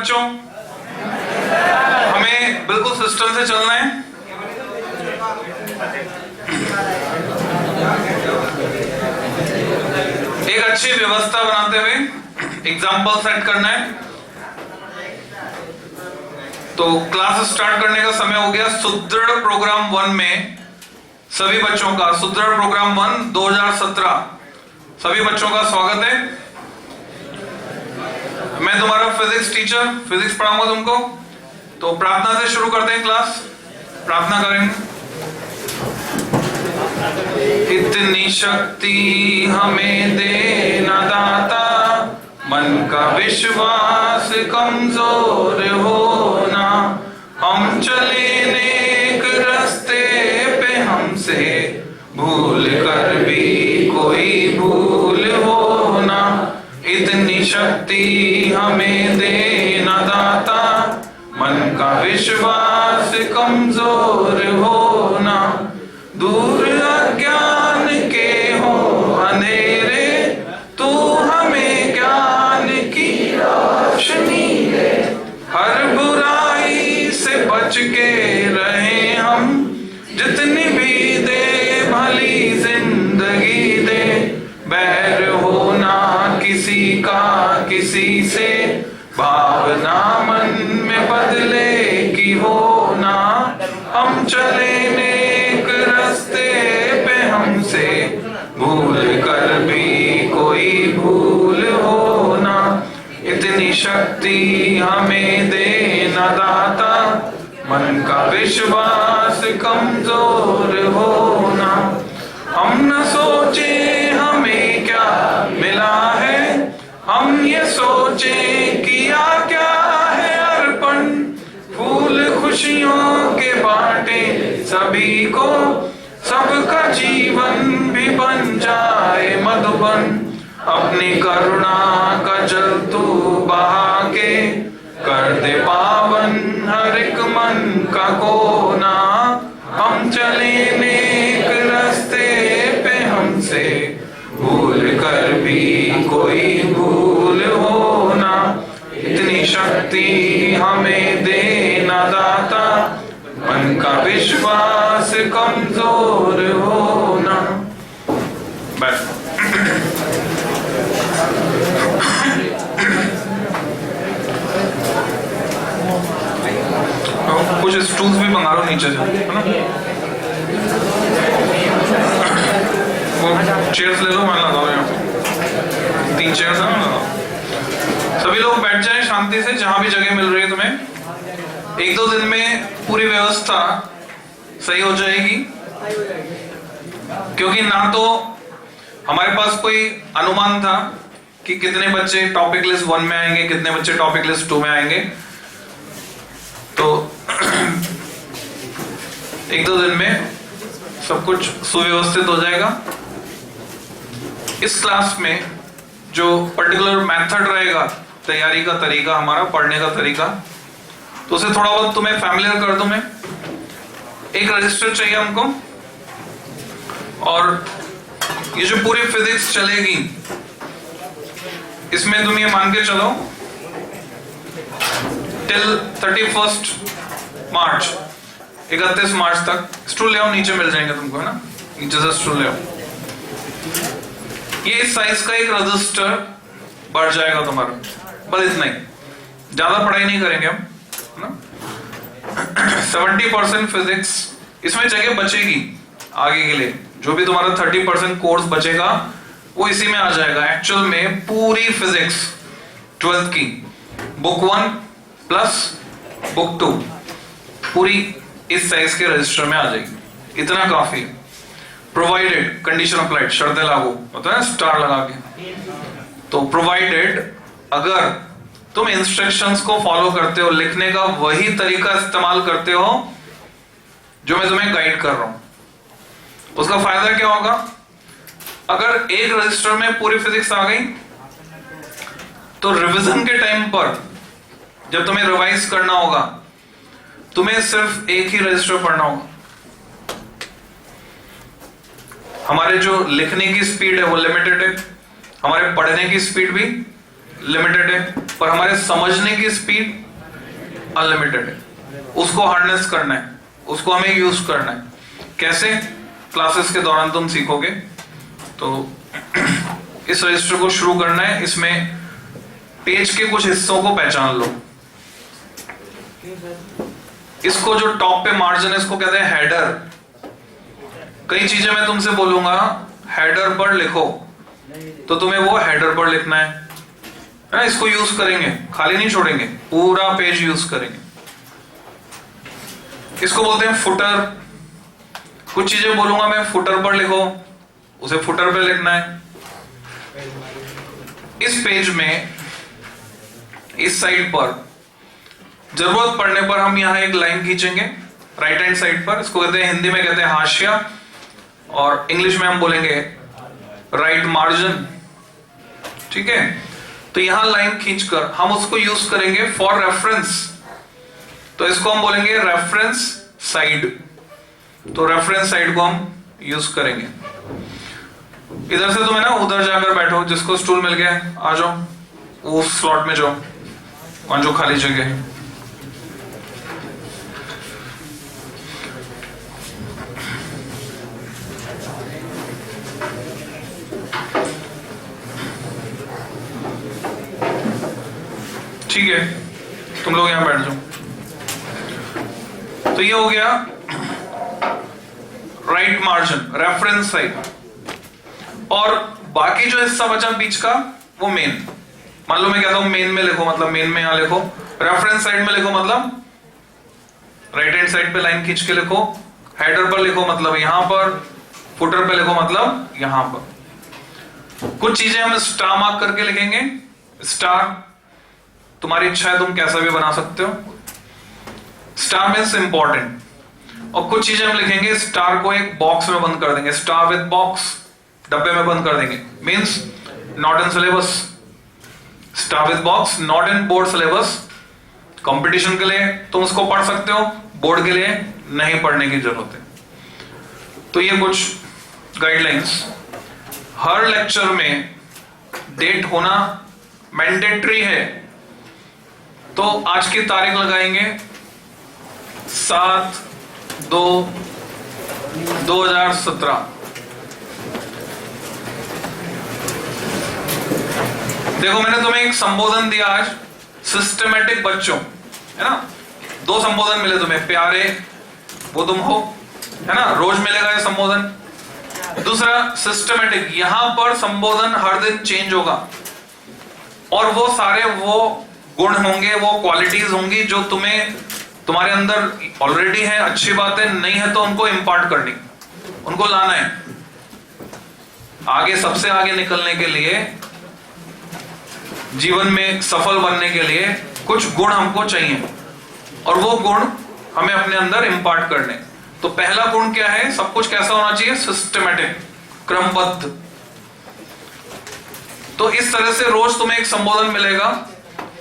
बच्चों? हमें बिल्कुल सिस्टम से चलना है। एक अच्छी व्यवस्था बनाते हुए एग्जाम्पल सेट करना है। तो क्लास स्टार्ट करने का समय हो गया। सुदृढ़ प्रोग्राम 1 में सभी बच्चों का, सुदृढ़ प्रोग्राम 1 2017 सभी बच्चों का स्वागत है। मैं तुम्हारा फिजिक्स टीचर, फिजिक्स पढ़ाऊंगा तुमको। तो प्रार्थना से शुरू करते हैं क्लास। प्रार्थना करेंगे। इतनी शक्ति हमें देना दाता, मन का विश्वास कमजोर होना, हम चले नेक रास्ते पे हमसे भूल कर भी कोई भूल होना। इतनी शक्ति हमें देना दाता, मन का विश्वास कमजोर होना, दूर अज्ञान के हो अंधेरे, तू हमें ज्ञान की रोशनी दे, हर बुराई से बच के रहे हम, जितनी भी दे भली जिंदगी दे, बैर होना किसी का किसी से, भावना मन में बदले की होना, हम चले नेक रास्ते पे हमसे भूल कर भी कोई भूल होना। इतनी शक्ति हमें देना दाता, मन का विश्वास कमजोर होना, हम न सोचे हमें क्या मिला है, हम ये सोचे किया क्या है अर्पण, फूल खुशियों के बांटे सभी को, सबका जीवन भी बन जाए मधुबन, अपनी करुणा का जल तू बहा के, कर दे पावन हर एक मन का कोना, हम चले नेक रास्ते पे हमसे भूल कर भी कोई भूल होना। इतनी शक्ति हमें देना दाता, मन का विश्वास कमजोर होना। बस कुछ स्टूल्स भी मंगा लो नीचे से, है ना? वो चेयर्स ले लो, मैं लगाओ यहाँ 3 चेयर्स है ना, लगाओ। सभी लोग बैठ जाएं शांति से, जहां भी जगह मिल रही है तुम्हें। 1-2 दिन में पूरी व्यवस्था सही हो जाएगी, क्योंकि ना तो हमारे पास कोई अनुमान था कि कितने बच्चे टॉपिक लिस्ट 1 में आएंगे, कितने बच्चे टॉपिक लिस्ट 2 में आएंगे। तो 1-2 दिन में सब कुछ सुव्यवस्थित हो जाएगा। इस क्लास में जो पर्टिकुलर मेथड रहेगा, तैयारी का तरीका, हमारा पढ़ने का तरीका, तो उसे थोड़ा बहुत तुम्हें फैमिलियर कर दूं मैं। एक रजिस्टर चाहिए हमको, और ये जो पूरी फिजिक्स चलेगी इसमें तुम ये मान के चलो टिल 31 मार्च, 31 मार्च तक। स्टूल ले आओ, नीचे मिल जाएंगे तुमको, है ना? नीचे से स्टूल ले आओ। ये इस साइज का एक रजिस्टर बढ़ जाएगा तुम्हारा, बस इतना ही, ज्यादा पढ़ाई नहीं करेंगे हम, है ना? 70% फिजिक्स इसमें जगह बचेगी आगे के लिए। जो भी तुम्हारा 30% कोर्स बचेगा वो इसी में आ जाएगा। एक्चुअल में पूरी फिजिक्स 12th की बुक 1 प्लस बुक 2 पूरी इस साइज के रजिस्टर में आ जाएगी। इतना काफी है। प्रोवाइडेड, कंडीशन अप्लाइड, शर्तें लागू होता है स्टार लगा के। तो प्रोवाइडेड, अगर तुम इंस्ट्रक्शंस को फॉलो करते हो, लिखने का वही तरीका इस्तेमाल करते हो जो मैं तुम्हें गाइड कर रहा हूं, उसका फायदा क्या होगा? अगर एक रजिस्टर में पूरी फिजिक्स आ गई तो रिवीजन के टाइम पर जब तुम्हें रिवाइज करना होगा, तुम्हें सिर्फ एक ही रजिस्टर पढ़ना होगा। हमारे जो लिखने की स्पीड है वो लिमिटेड है, हमारे पढ़ने की स्पीड भी लिमिटेड है, पर हमारे समझने की स्पीड अनलिमिटेड है। उसको हार्नेस करना है, उसको हमें यूज करना है। कैसे? क्लासेस के दौरान तुम सीखोगे। तो इस रजिस्टर को शुरू करना है। इसमें पेज के कुछ हिस्सों को पहचान लो। इसको जो टॉप पे मार्जिन है, इसको कहते हैं हेडर। कई चीजें मैं तुमसे बोलूंगा हेडर पर लिखो, तो तुम्हें वो हेडर पर लिखना है ना। इसको यूज करेंगे, खाली नहीं छोड़ेंगे, पूरा पेज यूज करेंगे। इसको बोलते हैं फुटर। कुछ चीजें बोलूंगा मैं, फुटर पर लिखो, उसे फुटर पे लिखना है। इस पेज में इस साइड पर जरूरत पड़ने पर हम यहां एक लाइन खींचेंगे राइट हैंड साइड पर। इसको कहते हैं, हिंदी में कहते हैं हाशिया, और इंग्लिश में हम बोलेंगे राइट मार्जिन। ठीक है, तो यहां लाइन खींचकर हम उसको यूज करेंगे फॉर रेफरेंस। तो इसको हम बोलेंगे रेफरेंस साइड। तो रेफरेंस साइड को हम यूज करेंगे। इधर से तुम्हें ना उधर जाकर बैठो, जिसको स्टूल मिल गया आ जाओ, उस स्लॉट में जाओ, वहां जो खाली जगह है। ठीक है, तुम लोग यहां बैठ जाओ। तो ये हो गया राइट मार्जिन, रेफरेंस साइड। और बाकी जो हिस्सा बचा बीच का, वो मेन। मान लो मैं कहता हूं मेन में लिखो, मतलब मेन में यहां लिखो। रेफरेंस साइड में लिखो, मतलब राइट हैंड साइड पे लाइन खींच के लिखो। हेडर पर लिखो, मतलब यहां पर। फुटर पे लिखो, मतलब यहां पर। कुछ चीजें हम स्टार मार्क करके लिखेंगे। स्टार तुम्हारी इच्छा है, तुम कैसा भी बना सकते हो। Star means important. और कुछ चीजें हम लिखेंगे, स्टार को एक बॉक्स में बंद कर देंगे, स्टार विद बॉक्स, डब्बे में बंद कर देंगे। Means not in syllabus. Star with box, not in board syllabus. Competition के लिए तुम उसको पढ़ सकते हो, बोर्ड के लिए नहीं पढ़ने की जरूरत है। तो ये कुछ गाइडलाइंस। हर लेक्चर में डेट होना मैंडेटरी है। तो आज की तारीख लगाएंगे 7/2/2017। देखो, मैंने तुम्हें एक संबोधन दिया आज, सिस्टमैटिक बच्चों, है ना। 2 संबोधन मिले तुम्हें, प्यारे वो तुम हो, है ना, रोज मिलेगा ये संबोधन। दूसरा सिस्टमैटिक, यहां पर संबोधन हर दिन चेंज होगा, और वो सारे वो गुण होंगे, वो क्वालिटीज होंगी जो तुम्हें तुम्हारे अंदर ऑलरेडी है। अच्छी बात है, नहीं है तो उनको इंपार्ट करनी, उनको लाना है। आगे सबसे आगे निकलने के लिए, जीवन में सफल बनने के लिए कुछ गुण हमको चाहिए, और वो गुण हमें अपने अंदर इंपार्ट करने। तो पहला गुण क्या है? सब कुछ कैसा होना चाहिए? सिस्टमैटिक, क्रमबद्ध। तो इस तरह से रोज तुम्हें एक संबोधन मिलेगा,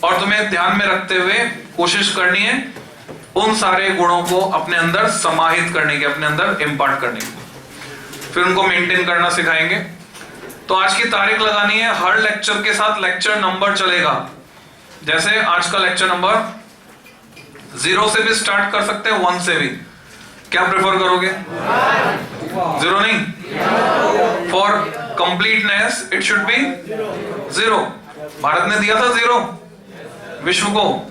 और तुम्हें ध्यान में रखते हुए कोशिश करनी है उन सारे गुणों को अपने अंदर समाहित करने की, अपने अंदर इंपार्ट करने की, फिर उनको मेंटेन करना सिखाएंगे। तो आज की तारीख लगानी है। हर लेक्चर के साथ लेक्चर नंबर चलेगा। जैसे आज का लेक्चर नंबर 0 से भी स्टार्ट कर सकते हैं, 1 से भी। क्या प्रेफर करोगे? 0 नहीं, for completeness it should be 0। Bharat ने दिया था 0 विश्व को।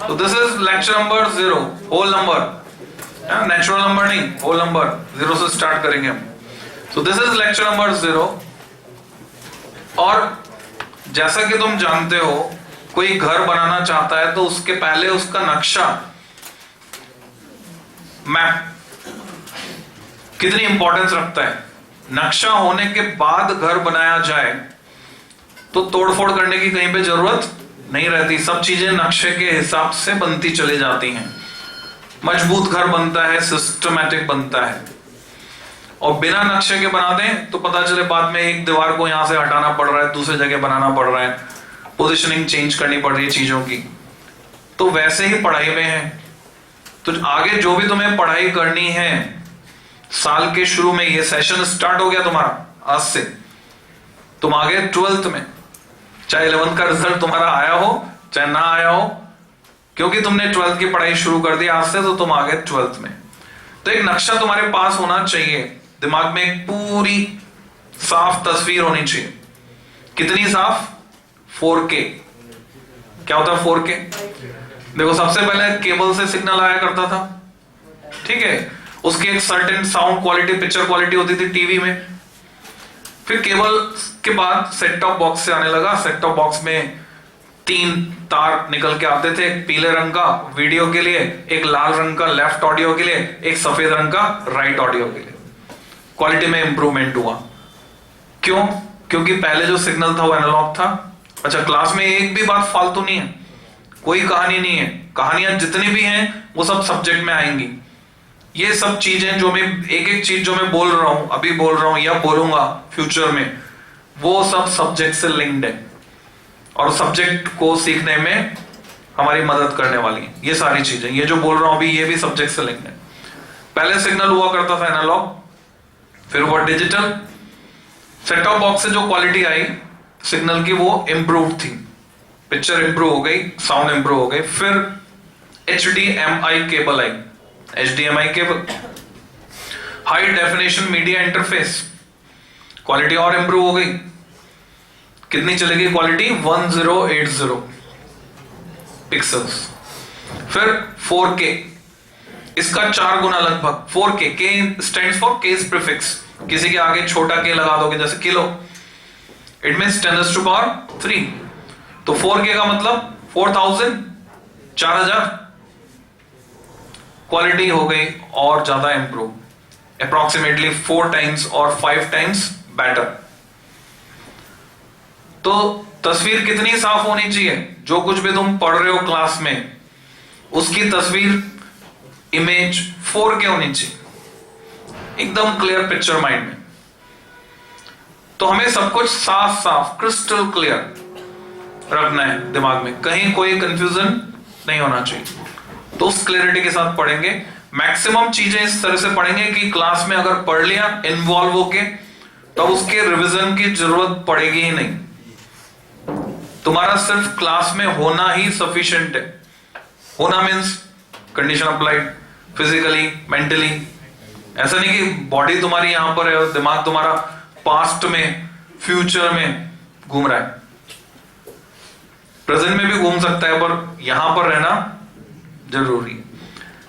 तो this is lecture number 0, whole number, natural number नहीं, होल नंबर। 0 से स्टार्ट करेंगे हम। तो दिस इज लेक्चर नंबर 0। और जैसा कि तुम जानते हो, कोई घर बनाना चाहता है तो उसके पहले उसका नक्शा, मैप कितनी इंपॉर्टेंस रखता है। नक्शा होने के बाद घर बनाया जाए तो तोड़फोड़ करने की कहीं पे जरूरत नहीं रहती। सब चीजें नक्शे के हिसाब से बनती चली जाती हैं। मजबूत घर बनता है, सिस्टमैटिक बनता है। और बिना नक्शे के बना दें तो पता चले बाद में एक दीवार को यहां से हटाना पड़ रहा है, दूसरी जगह बनाना पड़ रहा है, पोजीशनिंग चेंज करनी पड़ रही है चीजों की। तो वैसे ही पढ़ाई में है। तो आगे जो भी तुम्हें पढ़ाई करनी है, साल के शुरू में ये सेशन स्टार्ट हो गया तुम्हारा आज से, तुम आगे 12th में चाहे 11th का रिजल्ट तुम्हारा आया हो चाहे ना आया हो, क्योंकि तुमने 12th की पढ़ाई शुरू कर दी आज से, तो तुम आ गए 12th में। तो एक नक्शा तुम्हारे पास होना चाहिए दिमाग में, एक पूरी साफ तस्वीर होनी चाहिए। कितनी साफ? 4K। क्या होता है 4K? देखो, सबसे पहले केबल से सिग्नल आया करता था, ठीक है, उसकी एक certain sound quality, picture quality होती थी टीवी में। फिर केबल के बाद सेट टॉप बॉक्स से आने लगा। सेट टॉप बॉक्स में 3 तार निकल के आते थे, एक पीले रंग का वीडियो के लिए, एक लाल रंग का लेफ्ट ऑडियो के लिए, एक सफेद रंग का राइट ऑडियो के लिए। क्वालिटी में इंप्रूवमेंट हुआ। क्यों? क्योंकि पहले जो सिग्नल था वो एनालॉग था। अच्छा, क्लास में एक भी बात फालतू नहीं है, कोई कहानी नहीं है, कहानियां जितनी भी हैं वो सब सब्जेक्ट में आएंगी। ये सब चीजें जो मैं एक एक चीज जो मैं बोल रहा हूं, अभी बोल रहा हूं या बोलूंगा फ्यूचर में, वो सब सब्जेक्ट से लिंक्ड है और सब्जेक्ट को सीखने में हमारी मदद करने वाली है। ये सारी चीजें, ये जो बोल रहा हूं अभी, ये भी सब्जेक्ट से लिंक्ड है। पहले सिग्नल हुआ करता था एनालॉग, फिर हुआ डिजिटल। सेट टॉप बॉक्स से जो क्वालिटी आई सिग्नल की वो इंप्रूव थी, पिक्चर इंप्रूव हो गई, साउंड इंप्रूव हो गई। फिर HDMI केबल आई, HDMI cable, high definition media interface, quality और इंप्रूव हो गई। कितनी चलेगी क्वालिटी? 1080 पिक्सल्स। फिर 4K, इसका 4 गुना लगभग। 4K, K stands for case prefix, किसी के आगे छोटा K लगा दोगे जैसे किलो, इट मींस 10⁻3। तो 4K का मतलब 4000, 4000 क्वालिटी हो गई और ज्यादा इंप्रूव, अप्रोक्सीमेटली 4 टाइम्स और 5 टाइम्स बेटर। तो तस्वीर कितनी साफ होनी चाहिए? जो कुछ भी तुम पढ़ रहे हो क्लास में, उसकी तस्वीर, इमेज 4K होनी चाहिए, एकदम क्लियर पिक्चर माइंड में। तो हमें सब कुछ साफ साफ क्रिस्टल क्लियर रखना है दिमाग में, कहीं कोई कंफ्यूजन नहीं होना चाहिए। तो उस क्लियरिटी के साथ पढ़ेंगे। मैक्सिमम चीजें इस तरह से पढ़ेंगे कि क्लास में अगर पढ़ लिया इन्वॉल्व होके, तो उसके रिवीजन की जरूरत पड़ेगी ही नहीं। तुम्हारा सिर्फ क्लास में होना ही सफिशिएंट है। होना means condition applied, physically, mentally. ऐसा नहीं कि बॉडी तुम्हारी यहां पर है और दिमाग तुम्हारा पास्ट में, फ्यूचर में घूम रहा है। प्रेजेंट में भी घूम सकता है, पर यहां पर रहना जरूरी है।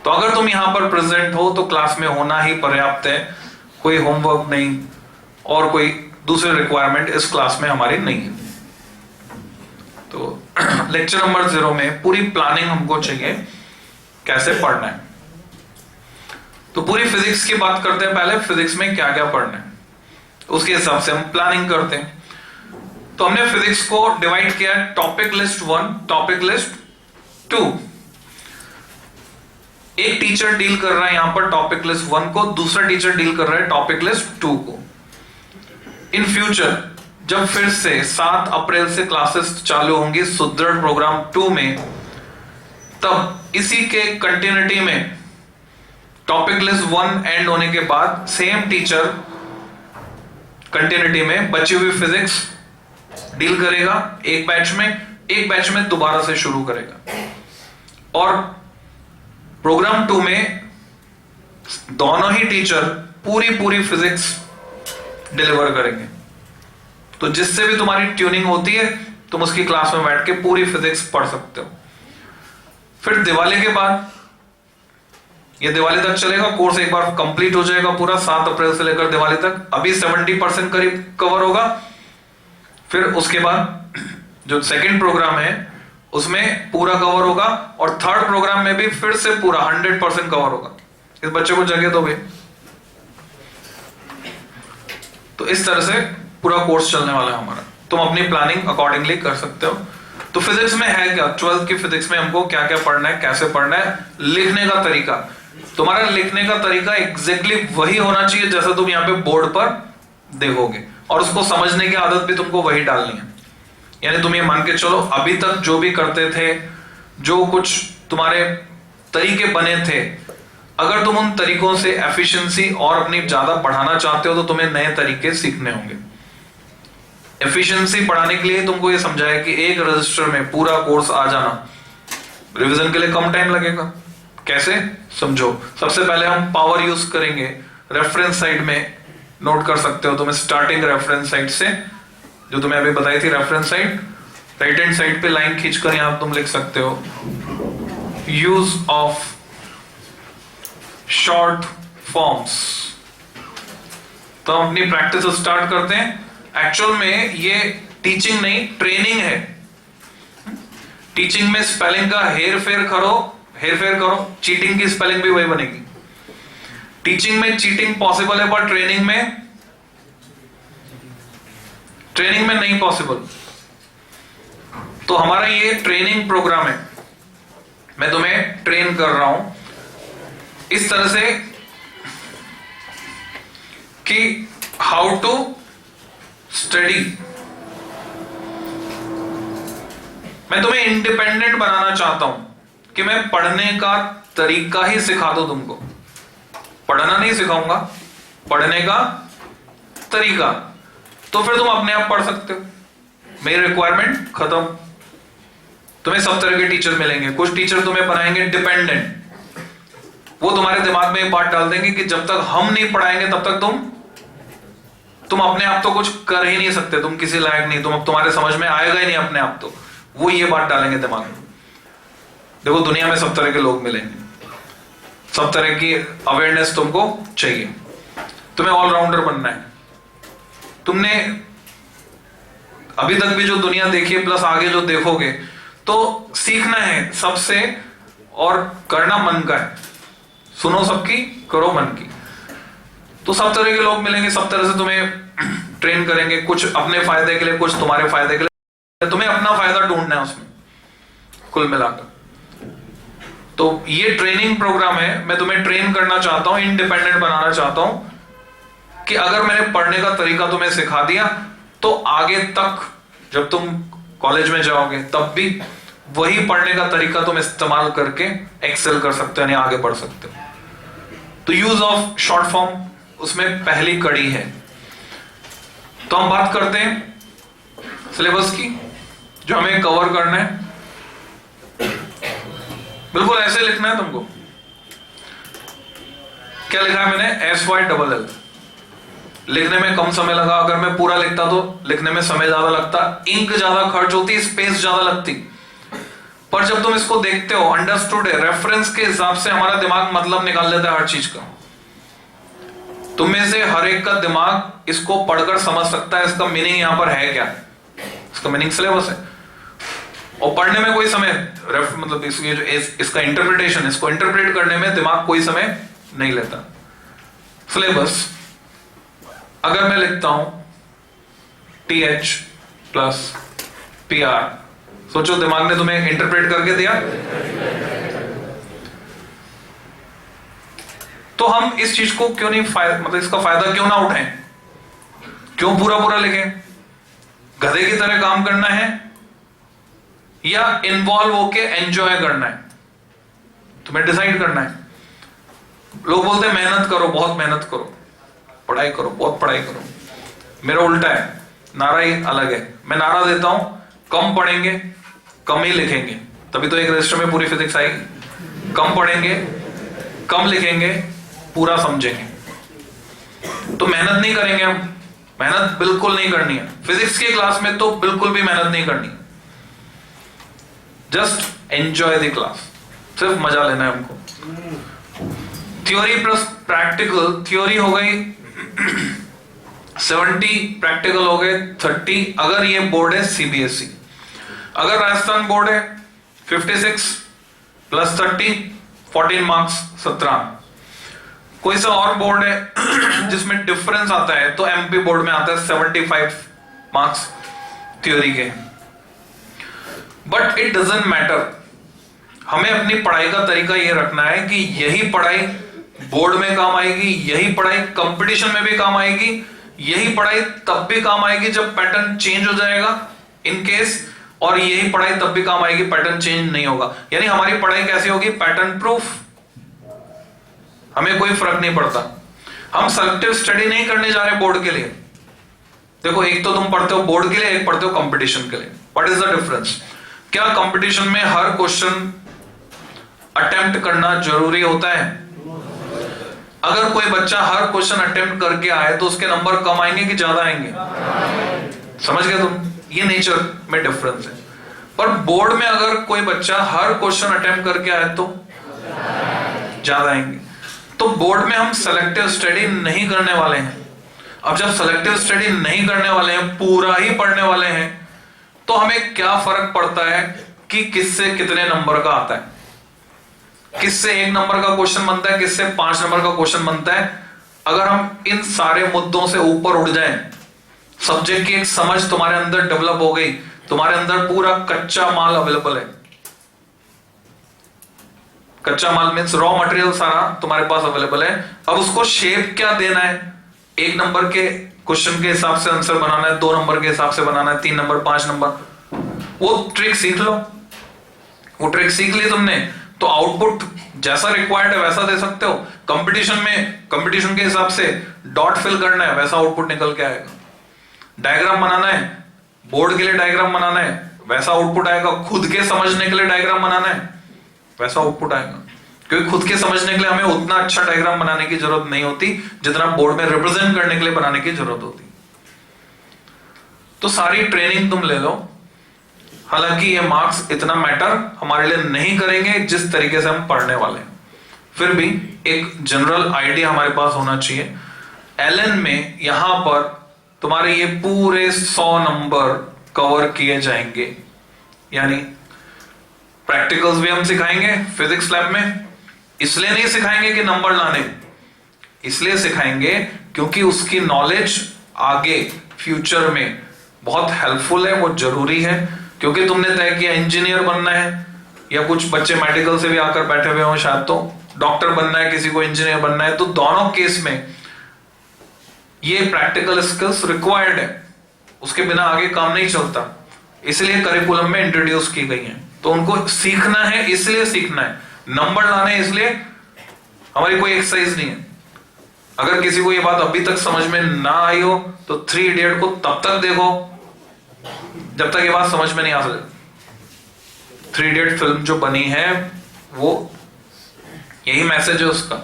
तो अगर तुम यहां पर प्रेजेंट हो तो क्लास में होना ही पर्याप्त है, कोई होमवर्क नहीं और कोई दूसरे रिक्वायरमेंट इस क्लास में हमारी नहीं है। तो लेक्चर नंबर 0 में पूरी प्लानिंग हमको चाहिए कैसे पढ़ना है। तो पूरी फिजिक्स की बात करते हैं। पहले फिजिक्स में क्या क्या पढ़ना है, उसके हिसाब से हम प्लानिंग करते हैं। तो हमने फिजिक्स को डिवाइड किया टॉपिक लिस्ट 1, टॉपिक लिस्ट 2। एक टीचर डील कर रहा है यहां पर टॉपिक लिस्ट 1 को, दूसरा टीचर डील कर रहा है टॉपिक लिस्ट 2 को। इन फ्यूचर जब फिर से 7 अप्रैल से क्लासेस चालू होंगी सुदृढ़ प्रोग्राम 2 में, तब इसी के कंटिन्यूटी में टॉपिक लिस्ट 1 एंड होने के बाद सेम टीचर कंटिन्यूटी में बची हुई फिजिक्स डील करेगा एक बैच में दोबारा से शुरू करेगा। और प्रोग्राम 2 में दोनों ही टीचर पूरी फिजिक्स डिलीवर करेंगे। तो जिससे भी तुम्हारी ट्यूनिंग होती है, तुम उसकी क्लास में बैठ के पूरी फिजिक्स पढ़ सकते हो। फिर दिवाली के बाद, ये दिवाली तक चलेगा कोर्स, एक बार कंप्लीट हो जाएगा पूरा 7 अप्रैल से लेकर दिवाली तक। अभी 70% करीब कवर होगा। फिर उसके बाद जो सेकंड प्रोग्राम है उसमें पूरा कवर होगा, और थर्ड प्रोग्राम में भी फिर से पूरा 100% कवर होगा। इस बच्चे को जगह दो भाई। तो इस तरह से पूरा कोर्स चलने वाला है हमारा। तुम अपनी प्लानिंग अकॉर्डिंगली कर सकते हो। तो फिजिक्स में है क्या, 12th की फिजिक्स में हमको क्या क्या पढ़ना है, कैसे पढ़ना है। लिखने का तरीका, तुम्हारा लिखने का तरीका एग्जैक्टली वही होना चाहिए जैसा तुम यहाँ पे बोर्ड पर देखोगे, और उसको समझने की आदत भी तुमको वही डालनी है। यानी तुम ये मान के चलो, अभी तक जो भी करते थे, जो कुछ तुम्हारे तरीके बने थे, अगर तुम उन तरीकों से एफिशिएंसी और अपनी ज्यादा बढ़ाना चाहते हो तो तुम्हें नए तरीके सीखने होंगे। एफिशिएंसी बढ़ाने के लिए तुमको ये समझाया कि एक रजिस्टर में पूरा कोर्स आ जाना, रिवीजन के लिए कम टाइम लगेगा। कैसे समझो। सबसे पहले हम पावर यूज करेंगे। रेफरेंस साइड में नोट कर सकते हो, तुम्हें स्टार्टिंग रेफरेंस साइड से, जो तुम्हें अभी बताई थी reference side, right hand side पे लाइन खींचकर यहां तुम लिख सकते हो यूज ऑफ शॉर्ट फॉर्म्स। तो हम अपनी प्रैक्टिस स्टार्ट करते हैं। एक्चुअल में ये टीचिंग नहीं, ट्रेनिंग है। टीचिंग में स्पेलिंग का हेर फेर करो, चीटिंग की स्पेलिंग भी वही बनेगी। टीचिंग में चीटिंग पॉसिबल है, पर ट्रेनिंग में नहीं पॉसिबल। तो हमारा ये ट्रेनिंग प्रोग्राम है, मैं तुम्हें ट्रेन कर रहा हूं इस तरह से कि हाउ टू स्टडी। मैं तुम्हें इंडिपेंडेंट बनाना चाहता हूं कि मैं पढ़ने का तरीका ही सिखा दूं तुमको। पढ़ना नहीं सिखाऊंगा, पढ़ने का तरीका। तो फिर तुम अपने आप पढ़ सकते हो। मेरी रिक्वायरमेंट खत्म। तुम्हें सब तरह के टीचर मिलेंगे। कुछ टीचर तुम्हें बनाएंगे डिपेंडेंट। वो तुम्हारे दिमाग में एक बात डाल देंगे कि जब तक हम नहीं पढ़ाएंगे तब तक तुम अपने आप तो कुछ कर ही नहीं सकते, तुम किसी लायक नहीं, तुम्हारे समझ में आएगा ही नहीं अपने आप। तो वो ये बात डालेंगे दिमाग में। देखो दुनिया में सब तरह के लोग मिलेंगे, सब तरह की अवेयरनेस तुमको चाहिए। तुम्हें ऑलराउंडर बनना है। तुमने अभी तक भी जो दुनिया देखी है प्लस आगे जो देखोगे, तो सीखना है सबसे और करना मन का है। सुनो सबकी, करो मन की। तो सब तरह के लोग मिलेंगे, सब तरह से तुम्हें ट्रेन करेंगे, कुछ अपने फायदे के लिए, कुछ तुम्हारे फायदे के लिए। तुम्हें अपना फायदा ढूंढना है उसमें कुल मिलाकर। तो ये ट्रेनिंग प्रोग्राम है। मैं तुम्हें ट्रेन करना चाहता हूं, इंडिपेंडेंट बनाना चाहता हूं कि अगर मैंने पढ़ने का तरीका तुम्हें सिखा दिया तो आगे तक जब तुम कॉलेज में जाओगे तब भी वही पढ़ने का तरीका तुम इस्तेमाल करके एक्सेल कर सकते हो, यानी आगे बढ़ सकते हो। तो यूज ऑफ शॉर्ट फॉर्म उसमें पहली कड़ी है। तो हम बात करते हैं सिलेबस की, जो हमें कवर करना है। बिल्कुल ऐसे लिखना है तुमको। क्या लिखा है मैंने? SYLL। लिखने में कम समय लगा। अगर मैं पूरा लिखता तो लिखने में समय ज्यादा लगता, इंक ज्यादा खर्च होती, स्पेस ज्यादा लगती। पर जब तुम इसको देखते हो, अंडरस्टूड है, रेफरेंस के हिसाब से हमारा दिमाग मतलब निकाल लेता है हर चीज का। तुम में से हर एक का दिमाग इसको पढ़कर समझ सकता है इसका मीनिंग यहां पर है क्या। इसका मीनिंग सिलेबस है। और पढ़ने में कोई समय मतलब इसका इंटरप्रिटेशन, इसको इंटरप्रेट करने में दिमाग कोई समय नहीं लेता। सिलेबस अगर मैं लिखता हूं TH प्लस PR, सोचो दिमाग ने तुम्हें इंटरप्रेट करके दिया। तो हम इस चीज को क्यों नहीं मतलब इसका फायदा क्यों ना उठाएं? क्यों पूरा पूरा लिखें? गधे की तरह काम करना है या इन्वॉल्व होके एंजॉय करना है? तुम्हें डिसाइड करना है। लोग बोलते हैं मेहनत करो, बहुत मेहनत करो, पढ़ाई करो, बहुत पढ़ाई करो। मेरा उल्टा है, नारा ही अलग है। मैं नारा देता हूं कम पढ़ेंगे, कम ही लिखेंगे, तभी तो एक रजिस्टर में पूरी फिजिक्स आएगी। कम पढ़ेंगे, कम लिखेंगे, पूरा समझेंगे। तो मेहनत नहीं करेंगे हम, मेहनत बिल्कुल नहीं करनी है। फिजिक्स की क्लास में तो बिल्कुल भी मेहनत नहीं करनी, जस्ट एंजॉय द क्लास, सिर्फ मजा लेना है हमको। थ्योरी प्लस प्रैक्टिकल, थ्योरी हो गई 70, प्रैक्टिकल हो गए 30। अगर ये बोर्ड है CBSE, अगर राजस्थान बोर्ड है 56 प्लस 30 14 मार्क्स 17। कोई सा और बोर्ड है जिसमें डिफरेंस आता है तो MP बोर्ड में आता है 75 मार्क्स थ्योरी के। But it doesn't matter. हमें अपनी पढ़ाई का तरीका ये रखना है कि यही पढ़ाई बोर्ड में काम आएगी, यही पढ़ाई कंपटीशन में भी काम आएगी, यही पढ़ाई तब भी काम आएगी जब पैटर्न चेंज हो जाएगा इन केस, और यही पढ़ाई तब भी काम आएगी पैटर्न चेंज नहीं होगा। यानी हमारी पढ़ाई कैसी होगी? Pattern proof. हमें कोई फर्क नहीं पड़ता। हम सेलेक्टिव स्टडी नहीं करने जा रहे बोर्ड के लिए। देखो, एक तो तुम पढ़ते हो बोर्ड के लिए, एक पढ़ते हो कंपटीशन के लिए। What is the difference? क्या कंपटीशन में हर क्वेश्चन अटेम्प्ट करना जरूरी होता है? अगर कोई बच्चा हर क्वेश्चन अटेम्प्ट करके आए तो उसके नंबर कम आएंगे कि ज्यादा आएंगे? समझ गए तुम? ये नेचर में डिफरेंस है। पर बोर्ड में अगर कोई बच्चा हर क्वेश्चन अटेम्प्ट करके आए तो ज्यादा आएंगे। तो बोर्ड में हम सेलेक्टिव स्टडी नहीं करने वाले हैं। अब जब सेलेक्टिव स्टडी नहीं करने वाले हैं, पूरा ही पढ़ने वाले हैं, तो हमें क्या फर्क पड़ता है कि किससे कितने नंबर का आता है? किससे 1 नंबर का क्वेश्चन बनता है, किससे 5 नंबर का क्वेश्चन बनता है? अगर हम इन सारे मुद्दों से ऊपर उठ जाएं, सब्जेक्ट की एक समझ तुम्हारे अंदर डेवलप हो गई, तुम्हारे अंदर पूरा कच्चा माल अवेलेबल है। कच्चा माल मीन्स रॉ मटेरियल सारा तुम्हारे पास अवेलेबल है। अब उसको शेप क्या देना है? 1 नंबर के क्वेश्चन के हिसाब से आंसर बनाना है, 2 नंबर के हिसाब से बनाना है, 3 नंबर, 5 नंबर, वो ट्रिक सीख लो। वो ट्रिक सीख ली तुमने तो आउटपुट जैसा रिक्वायर्ड है वैसा दे सकते हो। कंपटीशन में कंपटीशन के हिसाब से डॉट फिल करना है, वैसा आउटपुट निकल के आएगा। डायग्राम बनाना है, बोर्ड के लिए डायग्राम बनाना है, वैसा आउटपुट आएगा। खुद के समझने के लिए डायग्राम बनाना है, वैसा आउटपुट आएगा। क्योंकि खुद के समझने के लिए हमें उतना अच्छा डायग्राम बनाने की जरूरत नहीं होती जितना बोर्ड में रिप्रेजेंट करने के लिए बनाने की जरूरत होती। तो सारी ट्रेनिंग तुम ले लो। हालांकि ये मार्क्स इतना मैटर हमारे लिए नहीं करेंगे जिस तरीके से हम पढ़ने वाले हैं, फिर भी एक जनरल आइडिया हमारे पास होना चाहिए। एलएन में यहां पर तुम्हारे ये पूरे 100 नंबर कवर किए जाएंगे। यानी प्रैक्टिकल्स भी हम सिखाएंगे फिजिक्स लैब में। इसलिए नहीं सिखाएंगे कि नंबर लाने, इसलिए सिखाएंगे क्योंकि उसकी नॉलेज आगे फ्यूचर में बहुत हेल्पफुल है, वो जरूरी है। क्योंकि तुमने तय किया इंजीनियर बनना है, या कुछ बच्चे मेडिकल से भी आकर बैठे हुए हो शायद, तो डॉक्टर बनना है, किसी को इंजीनियर बनना है, तो दोनों केस में ये प्रैक्टिकल स्किल्स रिक्वायर्ड है। उसके बिना आगे काम नहीं चलता, इसलिए करिकुलम में इंट्रोड्यूस की गई है। तो उनको सीखना है, इसलिए सीखना है। नंबर लाने इसलिए हमारी कोई एक्सरसाइज नहीं है। अगर किसी को ये बात अभी तक समझ में ना आई हो तो 3 इडियट को तब तक देखो जब तक ये बात समझ में नहीं आ सके। 3 इडियट फिल्म जो बनी है वो यही मैसेज है उसका।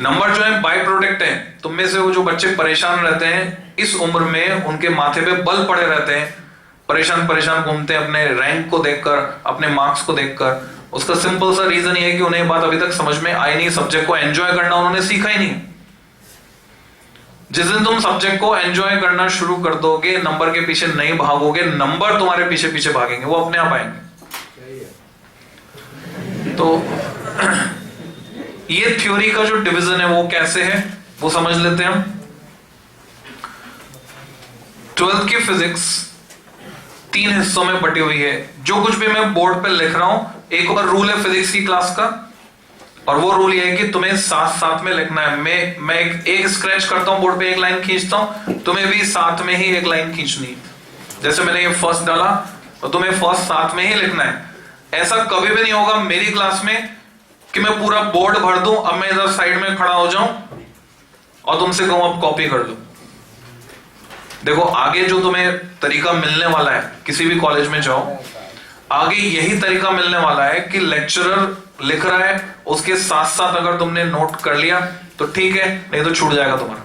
नंबर जो है बाय प्रोडक्ट है। तुम में से वो जो बच्चे परेशान रहते हैं इस उम्र में, उनके माथे पे बल पड़े रहते हैं, परेशान परेशान घूमते हैं अपने रैंक को देखकर, अपने मार्क्स को देखकर। उसका सिंपल सा रीजन ये है कि उन्हें ये बात अभी तक समझ में आई नहीं। सब्जेक्ट को एंजॉय करना उन्होंने सीखा ही नहीं। जिस दिन तुम सब्जेक्ट को एंजॉय करना शुरू कर दोगे, नंबर के पीछे नहीं भागोगे, नंबर तुम्हारे पीछे पीछे भागेंगे, वो अपने आप आएंगे। तो ये थ्योरी का जो डिवीजन है वो कैसे है वो समझ लेते हैं हम। 12th की फिजिक्स 3 हिस्सों में बटी हुई है। जो कुछ भी मैं बोर्ड पे लिख रहा हूं, एक और रूल है फिजिक्स की क्लास का, और वो रूल ये है कि तुम्हें साथ साथ में लिखना है। मैं एक स्क्रैच करता हूं बोर्ड पे, एक लाइन खींचता हूं, तुम्हें भी साथ में ही एक लाइन खींचनी है। जैसे मैंने ये फर्स्ट डाला और तुम्हें फर्स्ट साथ में ही लिखना है। ऐसा कभी भी नहीं होगा मेरी क्लास में कि मैं पूरा बोर्ड भर दूं, अब मैं इधर साइड में खड़ा हो जाऊं और तुमसे कहूं अब कॉपी कर लो। देखो आगे जो तुम्हें तरीका मिलने वाला है, किसी भी कॉलेज में जाओ, आगे यही तरीका मिलने वाला है कि लेक्चरर लिख रहा है, उसके साथ साथ अगर तुमने नोट कर लिया तो ठीक है, नहीं तो छूट जाएगा तुम्हारा।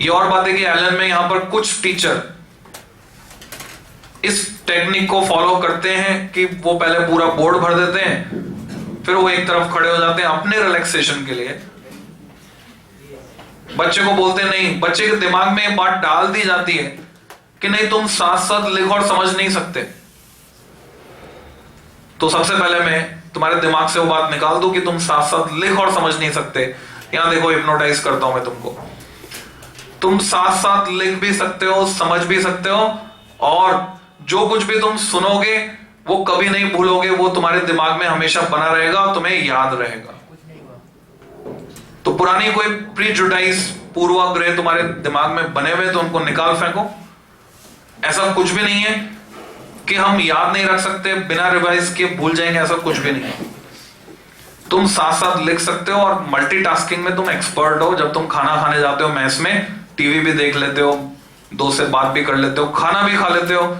ये और बात है कि एलन में यहां पर कुछ टीचर इस टेक्निक को फॉलो करते हैं कि वो पहले पूरा बोर्ड भर देते हैं, फिर वो एक तरफ खड़े हो जाते हैं अपने रिलैक्सेशन के लिए। बच्चे को बोलते नहीं, बच्चे के दिमाग में ये बात डाल दी जाती है कि नहीं तुम साथ साथ लिख और समझ नहीं सकते। तो सबसे पहले मैं तुम्हारे दिमाग से वो बात निकाल दूं कि तुम साथ साथ लिख और समझ नहीं सकते। यहां देखो हिप्नोटाइज करता हूं मैं तुमको। तुम साथ साथ लिख भी सकते हो, समझ भी सकते हो, और जो कुछ भी तुम सुनोगे वो कभी नहीं भूलोगे, वो तुम्हारे दिमाग में हमेशा बना रहेगा और तुम्हें याद रहेगा। तो पुरानी कोई प्रीजुडाइज पूर्वाग्रह तुम्हारे दिमाग में बने हुए तो उनको निकाल फेंको। ऐसा कुछ भी नहीं है कि हम याद नहीं रख सकते, बिना रिवाइज किए भूल जाएंगे, ऐसा कुछ भी नहीं है। तुम साथ साथ लिख सकते हो और मल्टीटास्किंग में तुम एक्सपर्ट हो। जब तुम खाना खाने जाते हो मेस में, टीवी भी देख लेते हो, दोस्त से बात भी कर लेते हो, खाना भी खा लेते हो,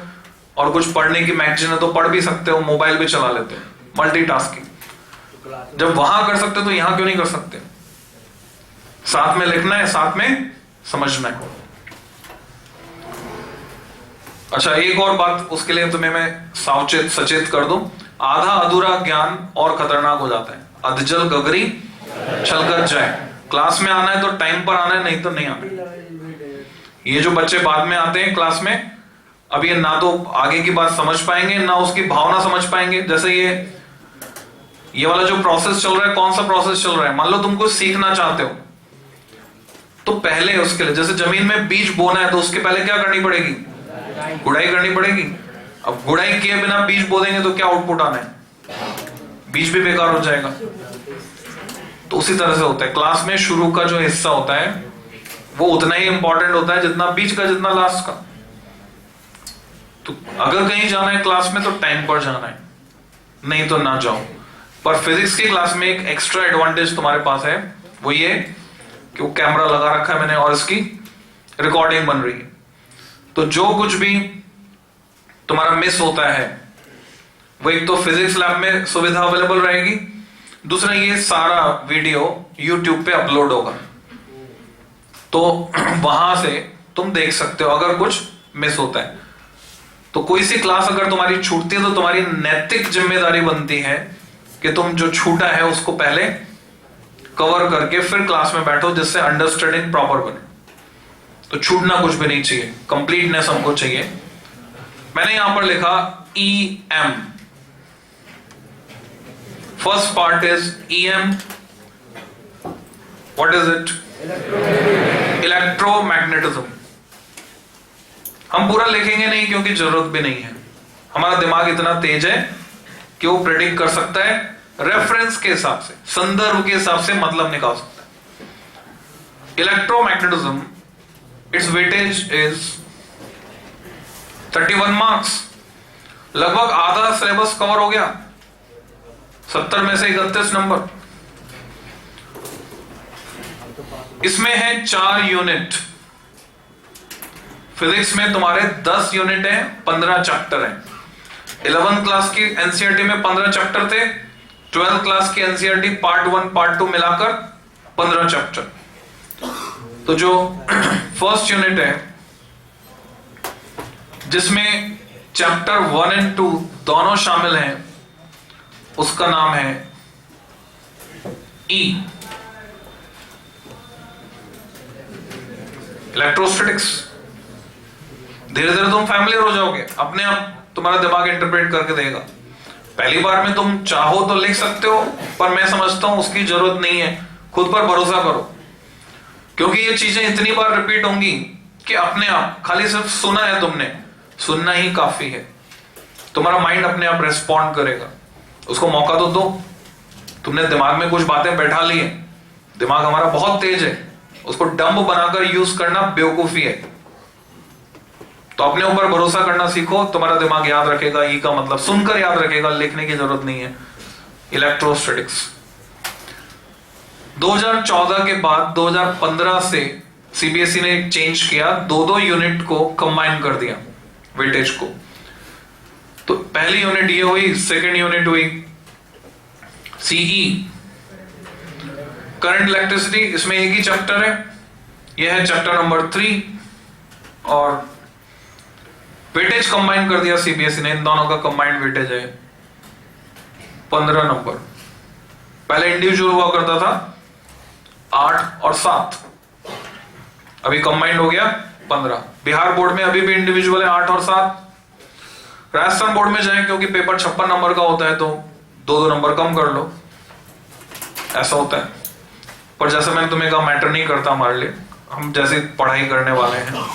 और कुछ पढ़ने की मैगजीन है तो पढ़ भी सकते हो, मोबाइल भी चला लेते हो, मल्टीटास्किंग। जब वहां कर सकते हो तो यहां क्यों नहीं कर सकते? साथ में लिखना है, साथ में समझना है। अच्छा, एक और बात उसके लिए तुम्हें मैं सावचेत सचेत कर दूं, आधा अधूरा ज्ञान और खतरनाक हो जाता है। अधजल गगरी छलकत जाए। क्लास में आना है तो टाइम पर आना है, नहीं तो नहीं आना। ये जो बच्चे बाद में आते हैं क्लास में, अब ये ना तो आगे की बात समझ पाएंगे, ना उसकी भावना समझ पाएंगे। जैसे ये वाला जो प्रोसेस चल रहा है, कौन सा प्रोसेस चल रहा है? मान लो तुम कुछ सीखना चाहते हो, तो पहले उसके लिए, जैसे जमीन में बीज बोना है तो उसके पहले क्या करनी पड़ेगी? गुड़ाई करनी पड़ेगी। अब गुड़ाई किए बिना बीज बो देंगे तो क्या आउटपुट आना है? बीज भी बेकार हो जाएगा। तो उसी तरह से होता है, क्लास में शुरू का जो हिस्सा होता है वो उतना ही इंपॉर्टेंट होता है जितना बीच का, जितना लास्ट का। तो अगर कहीं जाना है क्लास में तो टाइम पर जाना है, नहीं तो ना जाओ। पर फिजिक्स की क्लास में एक एक्स्ट्रा एडवांटेज तुम्हारे पास है, वो ये कि वो कैमरा लगा रखा है मैंने और इसकी रिकॉर्डिंग बन रही है। तो जो कुछ भी तुम्हारा मिस होता है वो एक तो फिजिक्स लैब में सुविधा अवेलेबल रहेगी, दूसरा ये सारा वीडियो YouTube पे अपलोड होगा, तो वहां से तुम देख सकते हो अगर कुछ मिस होता है। तो कोई सी क्लास अगर तुम्हारी छूटती है तो तुम्हारी नैतिक जिम्मेदारी बनती है कि तुम जो छूटा है उसको पहले कवर करके फिर क्लास में बैठो, जिससे अंडरस्टैंडिंग प्रॉपर बने। तो छूटना कुछ भी नहीं चाहिए, कंप्लीटनेस हमको चाहिए। मैंने यहां पर लिखा EM, first part is EM, what is it? Electromagnetism. हम पूरा लिखेंगे नहीं क्योंकि जरूरत भी नहीं है, हमारा दिमाग इतना तेज है कि वो प्रेडिक्ट कर सकता है, रेफरेंस के हिसाब से, संदर्भ के हिसाब से मतलब निकाल सकता है। Electromagnetism, it's weightage is 31 marks. लगभग आधा सिलेबस कवर हो गया, 70 में से 31 नंबर। इसमें है 4 यूनिट। फिजिक्स में तुम्हारे 10 यूनिट हैं, 15 चैप्टर हैं। 11th क्लास की एनसीईआरटी में 15 चैप्टर थे, 12th क्लास की एनसीईआरटी पार्ट 1 पार्ट 2 मिलाकर 15 चैप्टर। तो जो फर्स्ट यूनिट है जिसमें चैप्टर 1 और 2 दोनों शामिल हैं, उसका नाम है E, इलेक्ट्रोस्टैटिक्स। धीरे धीरे तुम फैमिलियर हो जाओगे, अपने आप तुम्हारा दिमाग इंटरप्रेट करके देगा। पहली बार में तुम चाहो तो लिख सकते हो, पर मैं समझता हूं उसकी जरूरत नहीं है, खुद पर भरोसा करो, क्योंकि ये चीजें इतनी बार रिपीट होंगी कि अपने आप, खाली सिर्फ सुना है तुमने, सुनना ही काफी है, तुम्हारा माइंड अपने आप रिस्पॉन्ड करेगा। उसको मौका तो दो। तुमने दिमाग में कुछ बातें बैठा ली है, दिमाग हमारा बहुत तेज है, उसको डंब बनाकर यूज करना बेवकूफी है। तो अपने ऊपर भरोसा करना सीखो, तुम्हारा दिमाग याद रखेगा। ई का मतलब सुनकर याद रखेगा, लिखने की जरूरत नहीं है। इलेक्ट्रोस्टैटिक्स 2014 के बाद 2015 से सीबीएसई ने चेंज किया, 2-2 यूनिट को कंबाइन कर दिया, वेटेज को। तो पहली यूनिट ये हुई, सेकेंड यूनिट हुई सीई, करंट इलेक्ट्रिसिटी। इसमें एक ही चैप्टर है, यह है चैप्टर नंबर 3, और वेटेज कंबाइन कर दिया सीबीएसई ने, इन दोनों का कंबाइंड वेटेज है 15 नंबर। पहले इंडिविजुअल हुआ करता था 8 और 7, अभी कंबाइंड हो गया 15। बिहार बोर्ड में अभी भी इंडिविजुअल है 8 और 7। राजस्थान बोर्ड में जाए, क्योंकि पेपर 56 नंबर का होता है तो 2-2 नंबर कम कर लो, ऐसा होता है। पर जैसे मैंने तुम्हें कहा, मैटर नहीं करता हमारे लिए, हम जैसे पढ़ाई करने वाले हैं।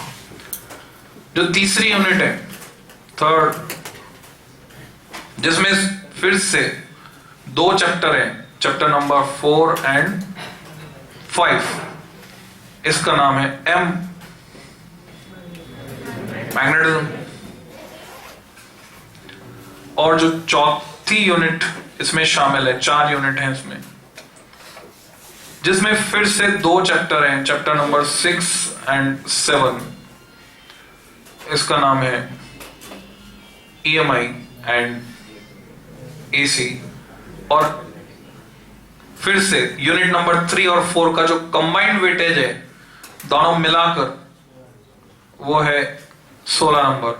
जो तीसरी यूनिट है, थर्ड, जिसमें फिर से 2 चैप्टर है, चैप्टर नंबर 4 एंड 5, इसका नाम है M, मैग्नेटिज्म। और जो चौथी यूनिट इसमें शामिल है, 4 यूनिट हैं इसमें, जिसमें फिर से 2 चैप्टर हैं, चैप्टर नंबर 6 एंड 7, इसका नाम है EMI एंड AC। और फिर से यूनिट नंबर 3 और 4 का जो कंबाइंड वेटेज है दोनों मिलाकर वो है 16 नंबर।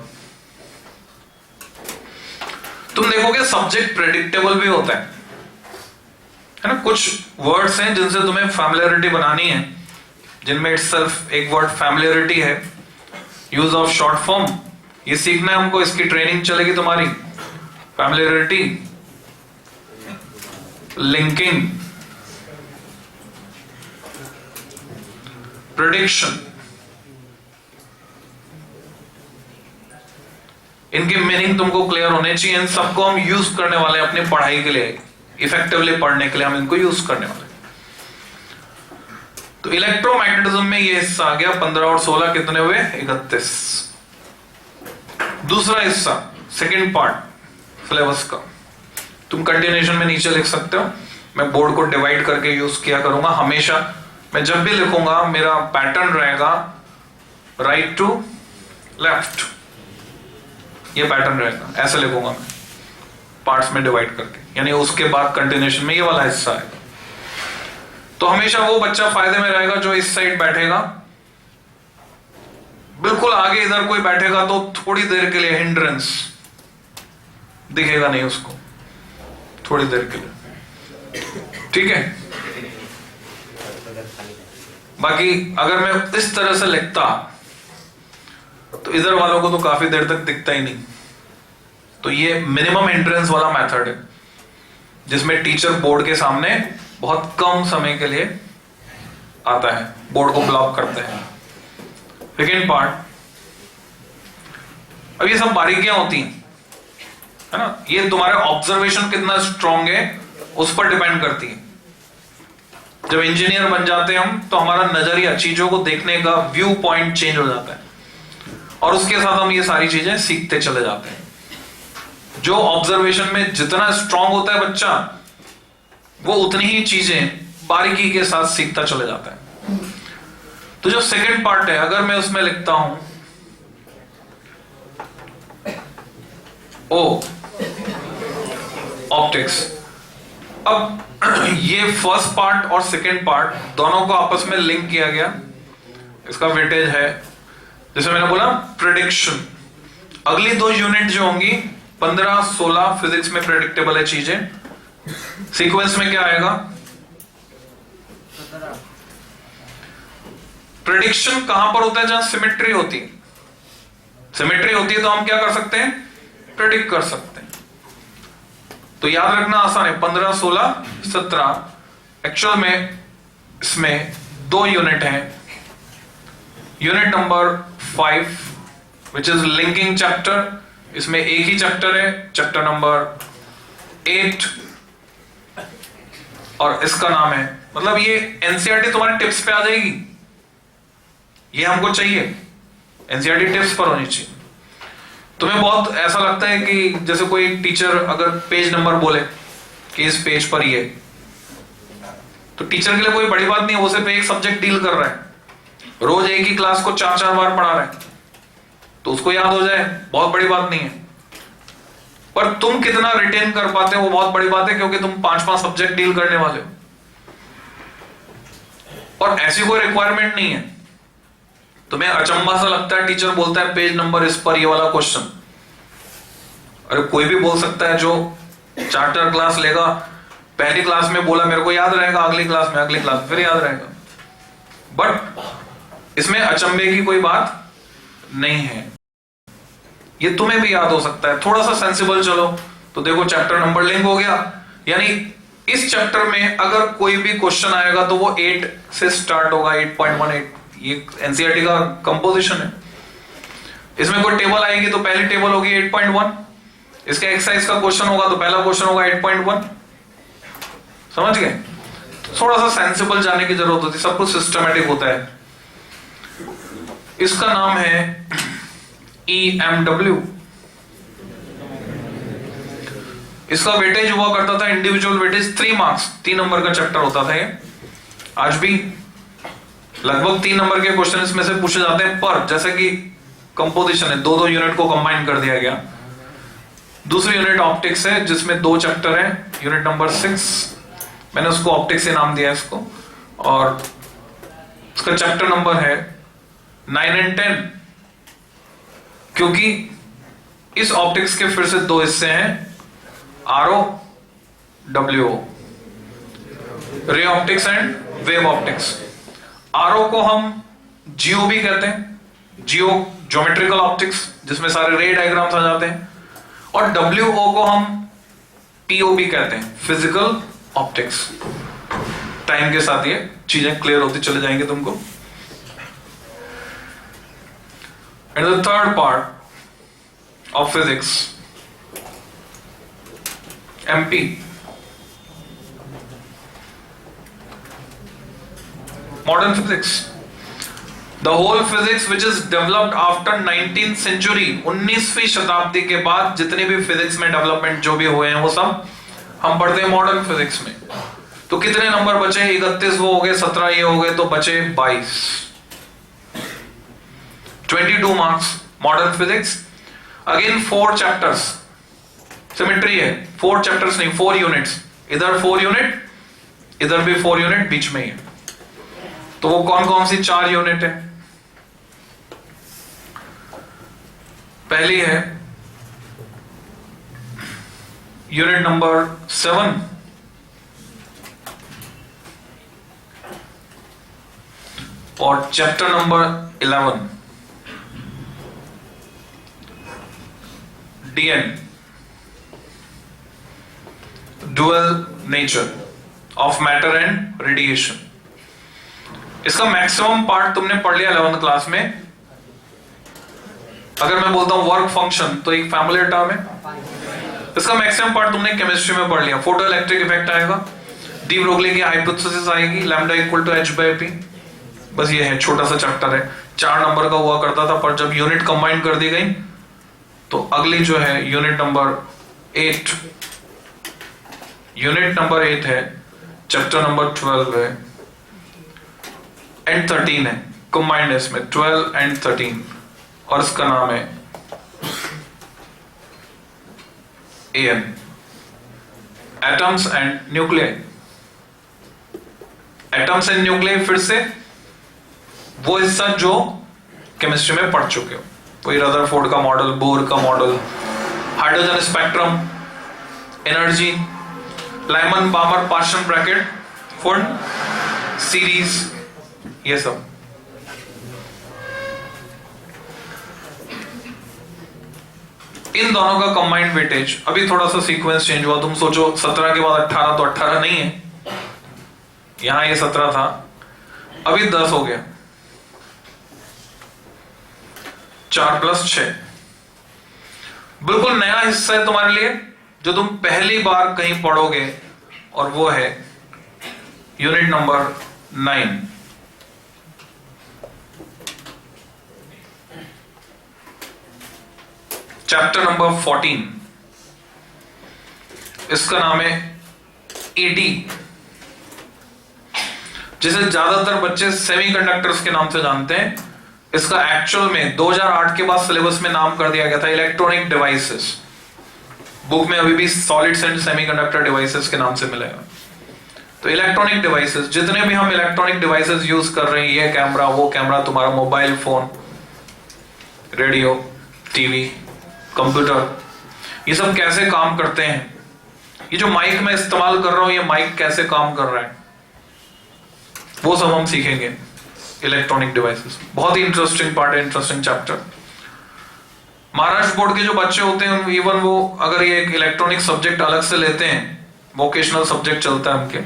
तुम देखोगे सब्जेक्ट प्रेडिक्टेबल भी होता है ना। कुछ वर्ड्स हैं जिनसे तुम्हें फैमिलियरिटी बनानी है, जिनमें इटसेल्फ एक वर्ड फैमिलियरिटी है, यूज ऑफ शॉर्ट फॉर्म, ये सीखना है हमको, इसकी ट्रेनिंग चलेगी तुम्हारी। फैमिलियरिटी, लिंकिंग, प्रेडिक्शन, इनकी मीनिंग तुमको क्लियर होने चाहिए। इन सबको हम यूज करने वाले हैं अपनी पढ़ाई के लिए, इफेक्टिवली पढ़ने के लिए हम इनको यूज करने वाले हैं। तो इलेक्ट्रोमैग्नेटिज्म में ये हिस्सा आ गया 15 और 16 कितने हुए? 31। दूसरा हिस्सा सेकंड पार्ट सिलेबस का तुम कंटिन्यूएशन में नीचे लिख सकते हो। मैं बोर्ड को डिवाइड करके यूज किया करूंगा हमेशा। मैं जब भी लिखूंगा मेरा पैटर्न रहेगा राइट टू लेफ्ट, ये पैटर्न रहेगा, ऐसे लिखूंगा मैं पार्ट्स में डिवाइड करके, यानी उसके बाद कंटिन्यूएशन में ये वाला हिस्सा है। तो हमेशा वो बच्चा फायदे में रहेगा जो इस साइड बैठेगा। बिल्कुल आगे इधर कोई बैठेगा तो थोड़ी देर के लिए हिंड्रेंस दिखेगा नहीं उसको, थोड़ी देर के लिए, ठीक है। बाकी अगर मैं इस तरह से लिखता तो इधर वालों को तो काफी देर तक दिखता ही नहीं। तो ये मिनिमम एंट्रेंस वाला मेथड है जिसमें टीचर बोर्ड के सामने बहुत कम समय के लिए आता है, बोर्ड को ब्लॉक करते हैं। सेकेंड पार्ट, अब ये सब बारीकियां होती हैं, है ना। ये तुम्हारा ऑब्जर्वेशन कितना स्ट्रांग है उस पर डिपेंड करती है। जब इंजीनियर बन जाते हैं हम तो हमारा नजरिया, चीजों को देखने का व्यू पॉइंट चेंज हो जाता है और उसके साथ हम ये सारी चीजें सीखते चले जाते हैं। जो ऑब्जर्वेशन में जितना स्ट्रांग होता है बच्चा, वो उतनी ही चीजें बारीकी के साथ सीखता चले जाता है। तो जो सेकंड पार्ट है, अगर मैं उसमें लिखता हूं ओ ऑप्टिक्स, अब ये फर्स्ट पार्ट और सेकंड पार्ट दोनों को आपस में लिंक किया गया, इसका वेटेज है, जैसे मैंने बोला प्रेडिक्शन। अगली 2 यूनिट जो होंगी 15, 16 फिजिक्स में प्रेडिक्टेबल है चीजें। सीक्वेंस में क्या आएगा? प्रेडिक्शन कहां पर होता है? जहां सिमेट्री होती है। सिमेट्री होती है तो हम क्या कर सकते हैं? प्रेडिक्ट कर सकते हैं। तो याद रखना आसान है, 15, 16, 17। एक्चुअल में इसमें 2 यूनिट हैं। Unit number 5 which is linking chapter, इसमें एक ही चैप्टर है, चैप्टर नंबर 8, और इसका नाम है, मतलब ये एनसीईआरटी तुम्हारे टिप्स पे आ जाएगी, ये हमको चाहिए, एनसीईआरटी टिप्स पर होनी चाहिए। तुम्हें बहुत ऐसा लगता है कि जैसे कोई टीचर अगर पेज नंबर बोले कि इस पेज पर ये, तो टीचर के लिए कोई बड़ी बात नहीं है, वो सिर्फ एक सब्जेक्ट डील कर रहा है, रोज एक ही क्लास को 4-4 बार पढ़ा रहा है, तो उसको याद हो जाए बहुत बड़ी बात नहीं है। पर तुम कितना रिटेन कर पाते हो वो बहुत बड़ी बात है, क्योंकि तुम 5-5 सब्जेक्ट डील करने वाले हो और ऐसी कोई रिक्वायरमेंट नहीं है। तुम्हें अचंभा सा लगता है, टीचर बोलता है पेज नंबर इस पर ये वाला क्वेश्चन, अरे कोई भी बोल सकता है, जो चार्टर क्लास लेगा, पहली क्लास में बोला मेरे को याद रहेगा, अगली क्लास में फिर याद रहेगा। बट इसमें अचंभे की कोई बात नहीं है, ये तुम्हें भी याद हो सकता है। थोड़ा सा सेंसिबल चलो तो देखो चैप्टर नंबर लिंक हो गया, यानी इस चैप्टर में अगर कोई भी क्वेश्चन आएगा तो वो 8 से स्टार्ट होगा, 8.18, ये एनसीईआरटी का कंपोजिशन है। इसमें कोई टेबल आएगी तो पहली टेबल होगी 8.1, इसका एक्सरसाइज का क्वेश्चन होगा तो पहला क्वेश्चन होगा 8.1, समझ गए। थोड़ा सा सेंसिबल जाने की जरूरत होती है, सब कुछ सिस्टमैटिक होता है। इसका नाम है EMW। इसका वेटेज हुआ करता था इंडिविजुअल वेटेज 3 मार्क्स, 3 नंबर का चैप्टर होता था ये। आज भी लगभग 3 नंबर के क्वेश्चन इसमें से पूछे जाते हैं, पर जैसे कि कंपोजिशन है, 2-2 यूनिट को कंबाइन कर दिया गया। दूसरी यूनिट ऑप्टिक्स है जिसमें 2 चैप्टर है, यूनिट नंबर 6, मैंने उसको ऑप्टिक्स से नाम दिया इसको, और उसका चैप्टर नंबर है 9 और 10, क्योंकि इस ऑप्टिक्स के फिर से 2 हिस्से हैं, RO, WO, ray optics and wave optics. RO को हम GO भी कहते हैं, जियो ज्योमेट्रिकल ऑप्टिक्स, जिसमें सारे रे डायग्राम्स आ जाते हैं, और WO को हम PO भी कहते हैं, फिजिकल ऑप्टिक्स। टाइम के साथ ये चीजें क्लियर होती चले जाएंगे तुमको। And the third part of physics, MP, modern physics, the whole physics which is developed after 19th century, 19वीं शताब्दी के बाद जितने भी फिजिक्स में डेवलपमेंट जो भी हुए हैं वो सब हम पढ़ते हैं मॉडर्न फिजिक्स में। तो कितने नंबर बचे? 31 वो हो गए, 17 ये हो गए, तो बचे 22, 22 marks modern physics. Again 4 chapters, symmetry है, 4 चैप्टर्स नहीं, 4 यूनिट्स, इधर 4 यूनिट, इधर भी 4 यूनिट, बीच में ही है। तो वो कौन कौन सी 4 यूनिट है? पहली है यूनिट नंबर 7, और chapter number 11, DN, dual nature of matter and radiation. इसका मैक्सिमम पार्ट तुमने पढ़ लिया 11th क्लास में। अगर मैं बोलता हूं वर्क फंक्शन, तो एक फैमिली टर्म है, इसका मैक्सिमम पार्ट तुमने केमिस्ट्री में पढ़ लिया। फोटो इलेक्ट्रिक इफेक्ट आएगा, डी ब्रोगली की हाइपोथेसिस आएगी, लैम्डा इक्वल टू h/p। बस ये है, छोटा सा चैप्टर है, 4 नंबर का हुआ करता था, पर जब यूनिट कंबाइन कर दी गई तो अगली जो है यूनिट नंबर 8, यूनिट नंबर 8 है, चैप्टर नंबर 12 है एंड 13 है, कंबाइंड है इसमें 12 एंड 13, और इसका नाम है AN, atoms and nuclei. Atoms and nuclei फिर से वो हिस्सा जो केमिस्ट्री में पढ़ चुके हो, वही रदरफोर्ड का मॉडल, बोर का model, hydrogen spectrum, energy, Lyman Palmer partial bracket, फुर्न series, ये सब। इन दोनों का कंबाइंड वेटेज, अभी थोड़ा सा सीक्वेंस चेंज हुआ। तुम सोचो 17 के बाद 18, तो 18 नहीं है, यहां ये 17 था, अभी 10 हो गया, 4 + 6। बिल्कुल नया हिस्सा है तुम्हारे लिए, जो तुम पहली बार कहीं पढ़ोगे, और वो है यूनिट नंबर 9, चैप्टर नंबर 14, इसका नाम है ED, जिसे ज्यादातर बच्चे सेमीकंडक्टर्स के नाम से जानते हैं। इसका एक्चुअल में 2008 के बाद सिलेबस में नाम कर दिया गया था इलेक्ट्रॉनिक डिवाइसेस। बुक में अभी भी सॉलिड्स एंड सेमीकंडक्टर डिवाइसेस के नाम से मिलेगा। तो इलेक्ट्रॉनिक डिवाइसेस, जितने भी हम इलेक्ट्रॉनिक डिवाइसेस यूज कर रहे हैं, ये कैमरा, वो कैमरा, तुम्हारा mobile phone, radio, TV, computer, ये सब कैसे काम करते हैं, ये जो माइक मैं इस्तेमाल कर रहा हूं, ये माइक कैसे काम कर रहा है, वो सब हम सीखेंगे। इलेक्ट्रॉनिक डिवाइसेस बहुत ही इंटरेस्टिंग पार्ट है, इंटरेस्टिंग चैप्टर। महाराष्ट्र बोर्ड के जो बच्चे होते हैं, इवन वो अगर ये एक इलेक्ट्रॉनिक सब्जेक्ट अलग से लेते हैं, वोकेशनल सब्जेक्ट चलता है उनके,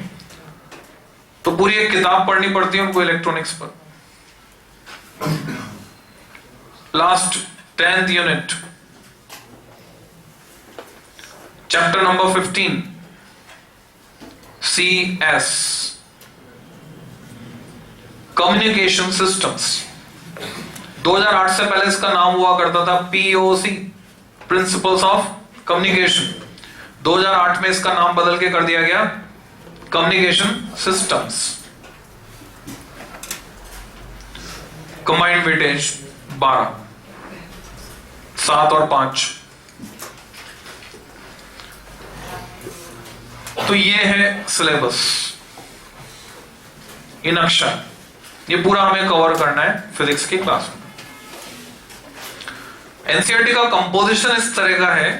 तो पूरी एक किताब पढ़नी पड़ती है उनको इलेक्ट्रॉनिक्स पर। Last 10th unit, chapter number 15, CS, communication systems. 2008 से पहले इसका नाम हुआ करता था POC, प्रिंसिपल्स ऑफ कम्युनिकेशन। 2008 में इसका नाम बदल के कर दिया गया कम्युनिकेशन सिस्टम्स। कंबाइंड वेटेज 12, 7 और 5। तो ये है सिलेबस, ये नक्शा, ये पूरा हमें कवर करना है फिजिक्स की क्लास में। एनसीईआरटी का कंपोजिशन इस तरह का है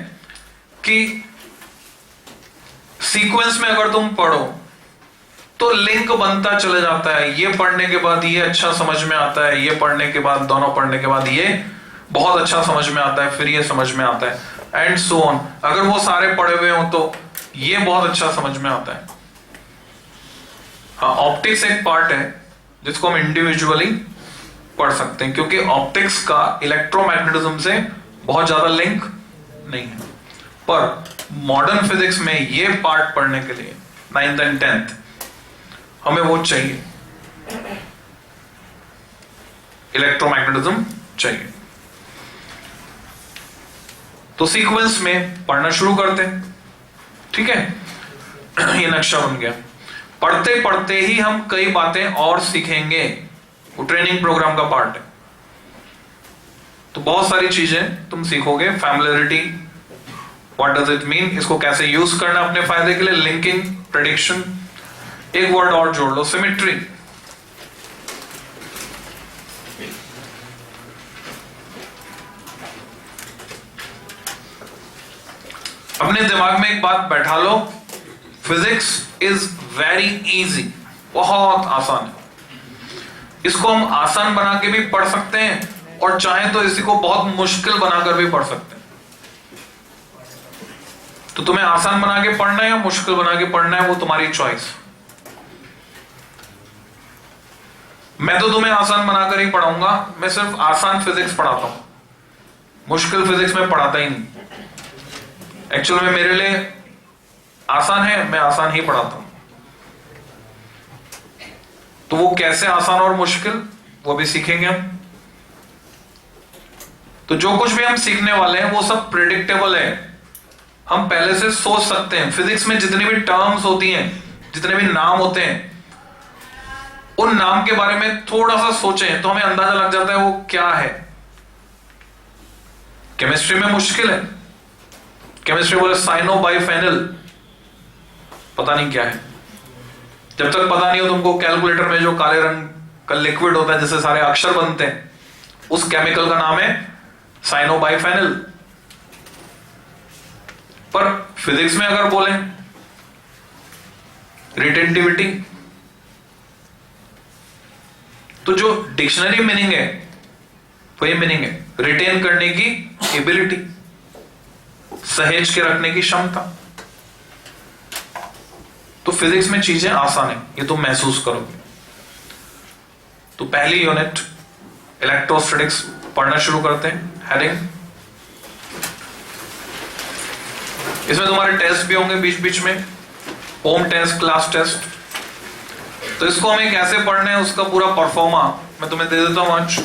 कि सीक्वेंस में अगर तुम पढ़ो तो लिंक बनता चले जाता है, ये पढ़ने के बाद ये अच्छा समझ में आता है, ये पढ़ने के बाद, दोनों पढ़ने के बाद ये बहुत अच्छा समझ में आता है, फिर ये समझ में आता है, एंड सो ऑन। अगर वो सारे पढ़े हुए हो तो ये बहुत अच्छा समझ में आता है। हाँ, ऑप्टिक्स एक पार्ट है जिसको हम इंडिविजुअली पढ़ सकते हैं, क्योंकि ऑप्टिक्स का इलेक्ट्रोमैग्नेटिज्म से बहुत ज्यादा लिंक नहीं है। पर मॉडर्न फिजिक्स में ये पार्ट पढ़ने के लिए 9th एंड 10th हमें वो चाहिए, इलेक्ट्रोमैग्नेटिज्म चाहिए। तो सीक्वेंस में पढ़ना शुरू करते हैं, ठीक है। ये नक्शा बन गया। पढ़ते पढ़ते ही हम कई बातें और सीखेंगे, वो ट्रेनिंग प्रोग्राम का पार्ट है। तो बहुत सारी चीजें तुम सीखोगे। Familiarity, what does it mean, इसको कैसे यूज करना अपने फायदे के लिए, लिंकिंग, प्रेडिक्शन, एक वर्ड और जोड़ लो, सिमेट्री। अपने दिमाग में एक बात बैठा लो, फिजिक्स इज वेरी इजी, बहुत आसान है। इसको हम आसान बना के भी पढ़ सकते हैं और चाहे तो इसी को बहुत मुश्किल बनाकर भी पढ़ सकते हैं। तो तुम्हें आसान बना के पढ़ना है या मुश्किल बना के पढ़ना है, वो तुम्हारी चॉइस। मैं तो तुम्हें आसान बनाकर ही पढ़ाऊंगा, मैं सिर्फ आसान फिजिक्स पढ़ाता हूं, मुश्किल फिजिक्स में पढ़ाता ही नहीं। एक्चुअल में मेरे लिए आसान है, मैं आसान ही पढ़ाता हूं। तो वो कैसे आसान और मुश्किल, वो भी सीखेंगे हम। तो जो कुछ भी हम सीखने वाले हैं वो सब प्रेडिक्टेबल है, हम पहले से सोच सकते हैं। फिजिक्स में जितनी भी टर्म्स होती हैं, जितने भी नाम होते हैं, उन नाम के बारे में थोड़ा सा सोचें तो हमें अंदाजा लग जाता है वो क्या है। केमिस्ट्री में मुश्किल है, केमिस्ट्री बोले साइनो बाइफेनिल, पता नहीं क्या है। जब तक पता नहीं हो तुमको कैलकुलेटर में जो काले रंग का लिक्विड होता है जिससे सारे अक्षर बनते हैं, उस केमिकल का नाम है साइनो बाइफेनिल। पर फिजिक्स में अगर बोले रिटेंटिविटी, तो जो डिक्शनरी मीनिंग है वही मीनिंग है, रिटेन करने की एबिलिटी, सहेज के रखने की क्षमता। तो फिजिक्स में चीजें आसान है, ये तुम महसूस करोगे। तो पहली यूनिट इलेक्ट्रोस्टैटिक्स पढ़ना शुरू करते हैं। हेडिंग, इसमें तुम्हारे टेस्ट भी होंगे बीच बीच में, होम टेस्ट, क्लास टेस्ट। तो इसको हमें कैसे पढ़ना है उसका पूरा परफॉर्मा मैं तुम्हें दे देता हूं आज।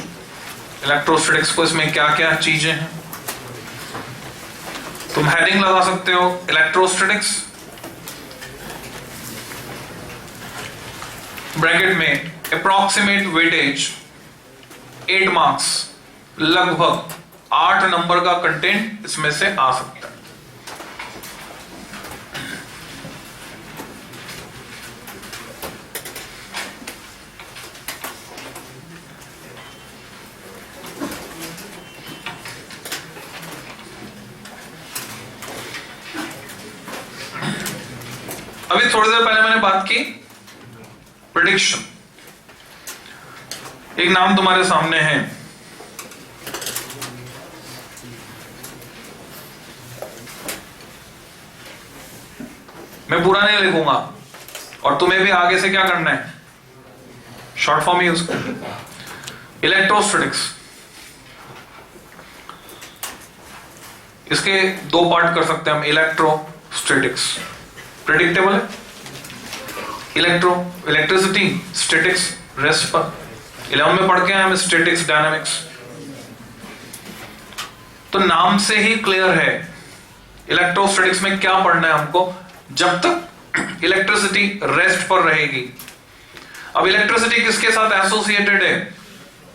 इलेक्ट्रोस्टैटिक्स को इसमें क्या क्या चीजें हैं, तुम हेडिंग लगा सकते हो इलेक्ट्रोस्टैटिक्स, ब्रैकेट में अप्रॉक्सीमेट वेटेज 8 मार्क्स, लगभग 8 नंबर का कंटेंट इसमें से आ सकता है। अभी थोड़ी देर पहले मैंने बात की प्रेडिक्शन। एक नाम तुम्हारे सामने है, मैं पूरा नहीं लिखूंगा और तुम्हें भी आगे से क्या करना है, शॉर्ट फॉर्म यूज करना। इलेक्ट्रोस्टैटिक्स, इसके 2 पार्ट कर सकते हैं हम। इलेक्ट्रोस्टैटिक्स प्रेडिक्टेबल है, इलेक्ट्रिसिटी स्टैटिक्स रेस्ट पर। 11 में पढ़ के आए हम स्टैटिक्स डायनामिक्स। तो नाम से ही क्लियर है इलेक्ट्रोस्टैटिक्स में क्या पढ़ना है हमको, जब तक इलेक्ट्रिसिटी रेस्ट पर रहेगी। अब इलेक्ट्रिसिटी किसके साथ एसोसिएटेड है,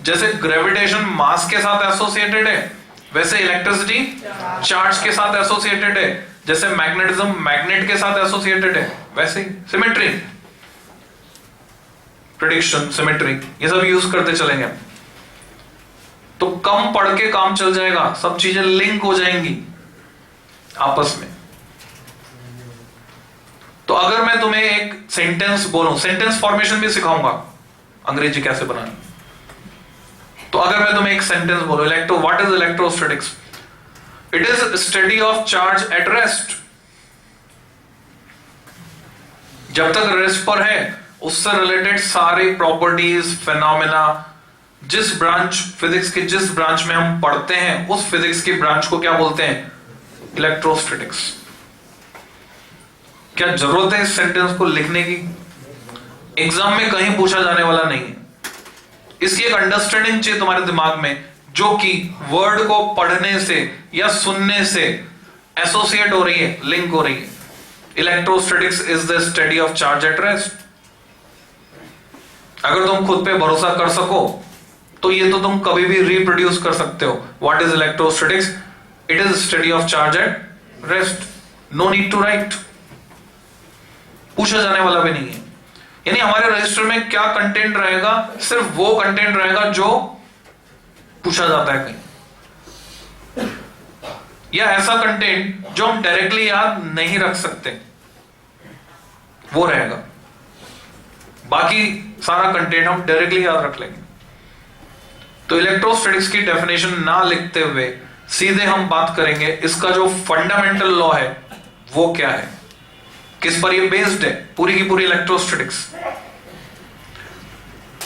जैसे ग्रेविटेशन मास के साथ एसोसिएटेड है, वैसे इलेक्ट्रिसिटी चार्ज के साथ एसोसिएटेड है, जैसे मैग्नेटिज्म मैग्नेट के साथ एसोसिएटेड है, वैसे ही सिमेट्री, प्रेडिक्शन, सिमेट्री, ये सब यूज करते चलेंगे। तो कम पढ़ के काम चल जाएगा, सब चीजें लिंक हो जाएंगी आपस में। तो अगर मैं तुम्हें एक सेंटेंस बोलूं, सेंटेंस फॉर्मेशन भी सिखाऊंगा अंग्रेजी कैसे बनानी। तो अगर मैं तुम्हें एक सेंटेंस बोलूं, what is electrostatics? It is study of charge at rest. जब तक रेस्ट पर है उससे रिलेटेड सारी प्रॉपर्टीज, फिनोमेना, जिस ब्रांच, फिजिक्स के जिस ब्रांच में हम पढ़ते हैं उस फिजिक्स की ब्रांच को क्या बोलते हैं? इलेक्ट्रोस्टैटिक्स। क्या जरूरत है इस सेंटेंस को लिखने की? एग्जाम में कहीं पूछा जाने वाला नहीं है। इसकी एक अंडरस्टैंडिंग चाहिए तुम्हारे दिमाग में, जो कि वर्ड को पढ़ने से या सुनने से एसोसिएट हो रही है, लिंक हो रही है। Electrostatics is the study of charge at rest. अगर तुम खुद पे भरोसा कर सको तो ये तो तुम कभी भी रिप्रोड्यूस कर सकते हो। What is electrostatics? It is study of charge at rest. No need to write, पूछा जाने वाला भी नहीं है। यानी हमारे रजिस्टर में क्या कंटेंट रहेगा? सिर्फ वो कंटेंट रहेगा जो पूछा जाता है कहीं, या ऐसा कंटेंट जो हम डायरेक्टली याद नहीं रख सकते, वो रहेगा। बाकी सारा कंटेंट हम डायरेक्टली याद रख लेंगे। तो इलेक्ट्रोस्टैटिक्स की डेफिनेशन ना लिखते हुए सीधे हम बात करेंगे इसका जो फंडामेंटल लॉ है वो क्या है, किस पर ये बेस्ड है पूरी की पूरी इलेक्ट्रोस्टैटिक्स।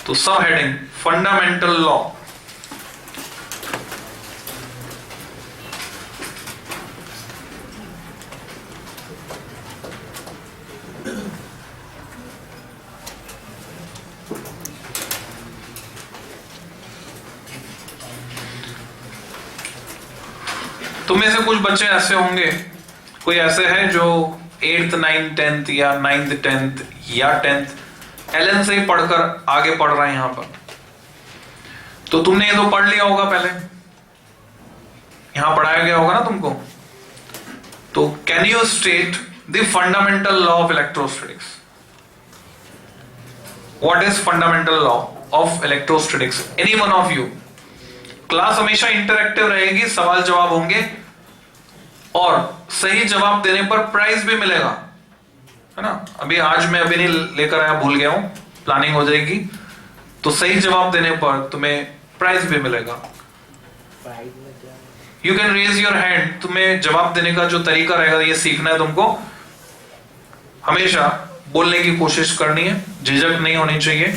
तो सब हेडिंग फंडामेंटल लॉ। तुम में से कुछ बच्चे ऐसे होंगे, कोई ऐसे है जो 8th 9th 10th या 9th 10th या 10th एलन से ही पढ़कर आगे पढ़ रहे हैं यहां पर। तो तुमने ये तो पढ़ लिया होगा, पहले यहां पढ़ाया गया होगा ना तुमको। तो can you state the fundamental law of electrostatics? What is fundamental law of electrostatics? Any one of you. Class हमेशा इंटरैक्टिव रहेगी, सवाल जवाब होंगे और सही जवाब देने पर प्राइज भी मिलेगा, है ना। अभी आज मैं अभी नहीं लेकर आया, भूल गया हूं, प्लानिंग हो जाएगी। तो सही जवाब देने पर तुम्हें प्राइज भी मिलेगा। You can raise your hand. तुम्हें जवाब देने का जो तरीका रहेगा ये सीखना है तुमको। हमेशा बोलने की कोशिश करनी है, झिझक नहीं होनी चाहिए।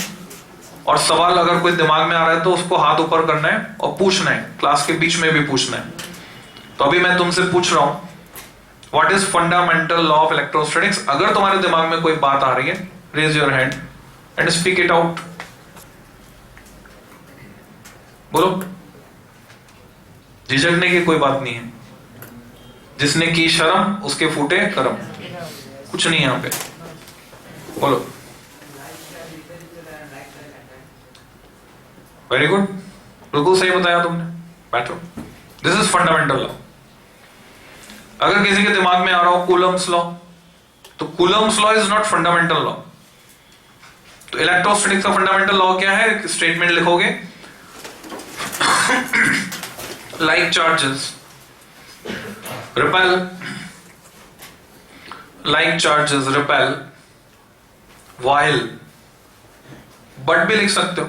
और सवाल अगर कोई दिमाग में आ रहा है तो उसको हाथ ऊपर करना है और पूछना है, क्लास के बीच में भी पूछना है। तो अभी मैं तुमसे पूछ रहा हूं, what is fundamental law of electrostatics? अगर तुम्हारे दिमाग में कोई बात आ रही है, raise your hand and speak it out. बोलो, झिझकने की कोई बात नहीं है। जिसने की शर्म उसके फूटे करम, कुछ नहीं यहां पे। बोलो। वेरी गुड, बिल्कुल सही बताया तुमने। बैठो। This is fundamental law. अगर किसी के दिमाग में आ रहा हो कूलम्स लॉ, तो Coulomb's law is not fundamental law. तो इलेक्ट्रोस्टैटिक्स का फंडामेंटल लॉ क्या है? स्टेटमेंट लिखोगे, like charges repel, like charges repel while, but भी लिख सकते हो,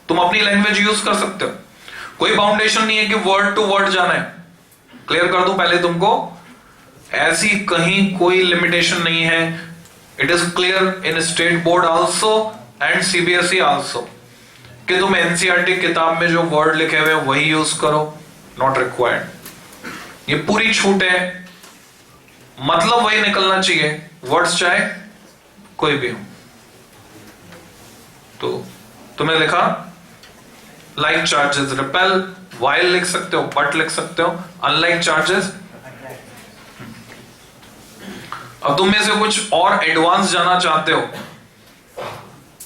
तुम अपनी लैंग्वेज यूज कर सकते हो। कोई बाउंडेशन नहीं है कि वर्ड टू वर्ड जाना है। क्लियर कर दूं पहले तुमको, ऐसी कहीं कोई लिमिटेशन नहीं है। It is clear in state board also and CBSE also कि तुम एनसीईआरटी किताब में जो वर्ड लिखे हुए वही यूज करो, नॉट रिक्वायर्ड। ये पूरी छूट है, मतलब वही निकलना चाहिए, वर्ड्स चाहे कोई भी हो। तो तुमने लिखा लाइक चार्जेस रिपेल, वाइल लिख सकते हो, बट लिख सकते हो, अनलाइक चार्जेस। अब तुम में से कुछ और एडवांस जाना चाहते हो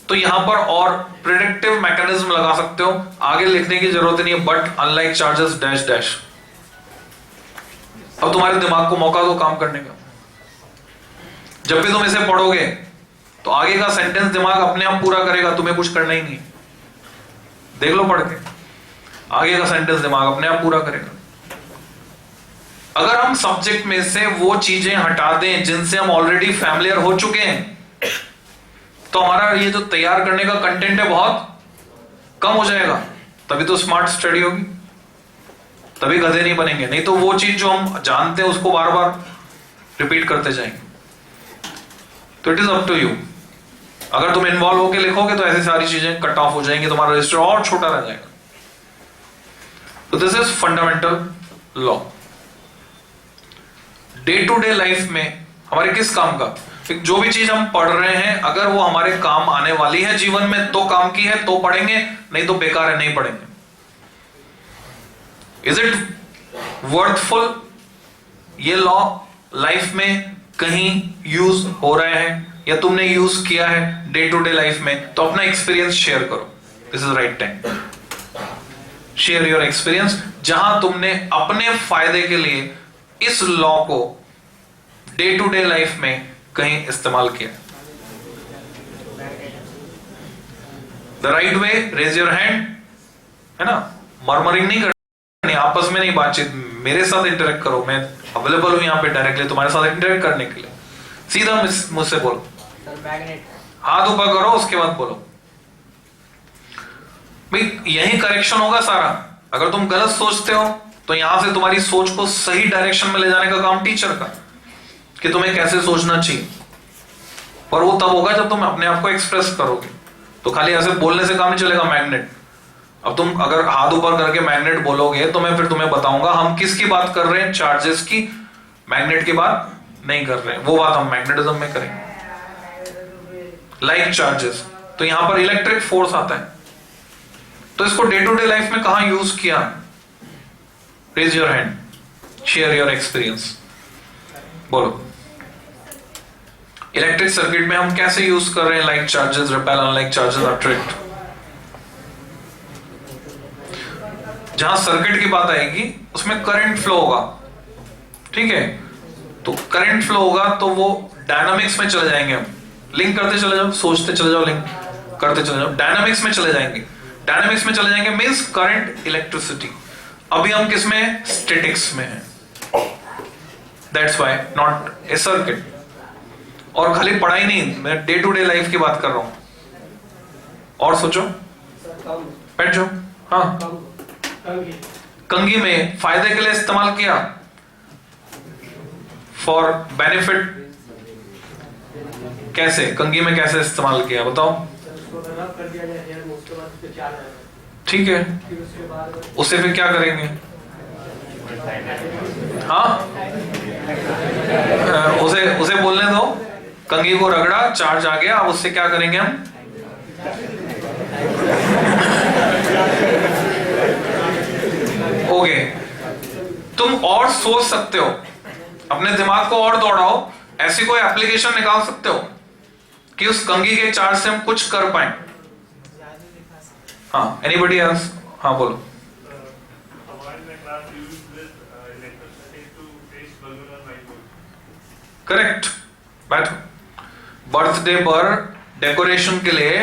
तो यहां पर और प्रिडिक्टिव मैकेनिज्म लगा सकते हो, आगे लिखने की जरूरत नहीं है, but unlike charges dash dash. अब तुम्हारे दिमाग को मौका दो काम करने का। जब भी तुम इसे पढ़ोगे तो आगे का सेंटेंस दिमाग अपने आप पूरा करेगा, तुम्हें कुछ करना ही नहीं। देख लो पढ़ के, आगे का सेंटेंस दिमाग अपने आप पूरा करेगा। अगर हम सब्जेक्ट में से वो चीजें हटा दें जिनसे हम ऑलरेडी फैमिलियर हो चुके हैं, तो हमारा ये जो तैयार करने का कंटेंट है बहुत कम हो जाएगा। तभी तो स्मार्ट स्टडी होगी, तभी गधे नहीं बनेंगे। नहीं तो वो चीज जो हम जानते हैं उसको बार बार रिपीट करते जाएंगे। तो it is up to you. अगर तुम इन्वॉल्व होकर लिखोगे तो ऐसी सारी चीजें कट ऑफ हो जाएंगी, तुम्हारा रजिस्टर और छोटा रह जाएगा। तो this is fundamental law. Day to day life में हमारे किस काम का, जो भी चीज हम पढ़ रहे हैं अगर वो हमारे काम आने वाली है जीवन में तो काम की है तो पढ़ेंगे, नहीं तो बेकार है नहीं पढ़ेंगे। Is it worthful? ये लॉ लाइफ में कहीं यूज हो रहे हैं या तुमने यूज किया है डे टू डे लाइफ में, तो अपना एक्सपीरियंस शेयर करो। This is right time. Share your experience, जहां तुमने अपने फायदे के लिए इस लॉ को डे टू डे लाइफ में कहीं इस्तेमाल किया। The right way, raise your hand, है ना। मरमरिंग नहीं करनी, आपस में नहीं बातचीत, मेरे साथ इंटरेक्ट करो। मैं अवेलेबल हूं यहाँ पे डायरेक्टली तुम्हारे साथ इंटरेक्ट करने के लिए। सीधा मुझसे बोलो, हाथ ऊपर करो उसके बाद बोलो। भाई यही करेक्शन होगा सारा। अगर तुम गलत सोचते हो तो यहां से तुम्हारी सोच को सही डायरेक्शन में ले जाने का काम टीचर का, कि तुम्हें कैसे सोचना चाहिए। पर वो तब होगा जब तुम अपने आप को एक्सप्रेस करोगे। तो खाली ऐसे बोलने से काम नहीं चलेगा। मैग्नेट, अब तुम अगर हाथ ऊपर करके मैग्नेट बोलोगे तो मैं फिर तुम्हें बताऊंगा हम किसकी बात कर रहे हैं, चार्जेस की, मैग्नेट की बात नहीं कर रहे हैं। वो बात हम मैग्नेटिज्म में करेंगे, लाइक चार्जेस। तो यहां पर इलेक्ट्रिक फोर्स आता है। तो इसको डे टू डे लाइफ में कहां यूज किया? Raise your hand, share your experience, बोलो। इलेक्ट्रिक सर्किट में हम कैसे यूज कर रहे हैं like charges, repel, unlike charges, attract. जहां सर्किट की बात आएगी उसमें करंट फ्लो होगा, ठीक है। तो करंट फ्लो होगा तो वो डायनामिक्स में चले जाएंगे। हम लिंक करते चले जाओ, सोचते चले जाओ, लिंक करते चले जाओ, डायनामिक्स में चले जाएंगे। डायनामिक्स में चले जाएंगे मींस करंट, इलेक्ट्रिसिटी। अभी हम किस में? स्टैटिक्स में है। That's why not a circuit. और खाली पढ़ाई नहीं, मैं डे टू डे लाइफ की बात कर रहा हूं। और सोचो, बैठ जाओ। हाँ, कंघी में फायदे के लिए इस्तेमाल किया, फॉर बेनिफिट। कैसे कंघी में कैसे इस्तेमाल किया बताओ? ठीक है, उससे फिर क्या करेंगे? हाँ, उसे बोलने दो। कंघी को रगड़ा, चार्ज आ गया, अब उससे क्या करेंगे हम? ओके, तुम और सोच सकते हो, अपने दिमाग को और दौड़ाओ, ऐसी कोई एप्लीकेशन निकाल सकते हो कि उस कंघी के चार्ज से हम कुछ कर पाए। हाँ, एनीबॉडी एल्स? हाँ बोलो। करेक्ट, बैठो। बर्थडे पर डेकोरेशन के लिए,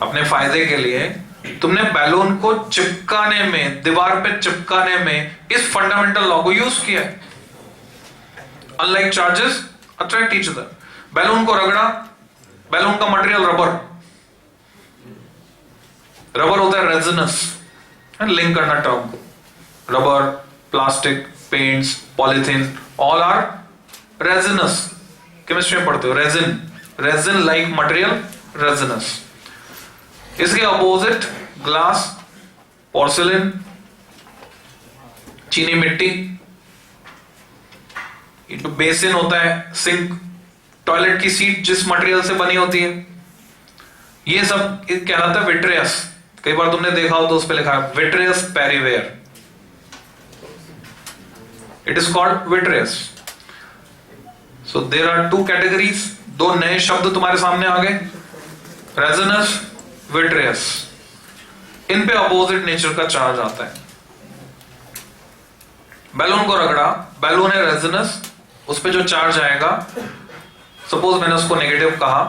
अपने फायदे के लिए तुमने बैलून को चिपकाने में, दीवार पे चिपकाने में इस फंडामेंटल लॉ को यूज किया है। Unlike charges attract each other. Balloon को रगड़ा, बैलून का मटेरियल रबर, रबर होता है रेजिनस, लिंक करना टर्म को। Rubber, plastic, paints, polythene, all are resinous. Chemistry में पढ़ते हो, resin, resin like material, resinous. इसके अपोजिट ग्लास, पोर्सिलिन, चीनी मिट्टी, बेसिन होता है, सिंक, टॉयलेट की सीट जिस मटेरियल से बनी होती है, ये सब कहलाता है विट्रियस। कई बार तुमने देखा हो तो उस पे लिखा है विट्रियस पेरीवेयर, it is called vitreous. So there are two categories. दो नए शब्द तुम्हारे सामने आ गए, रेजोनेंस, विट्रियस, इन पे अपोजिट नेचर का चार्ज आता है। बैलून को रगड़ा, बैलून है रेजोनेंस, उस पे जो चार्ज आएगा, सपोज मैंने उसको नेगेटिव कहा,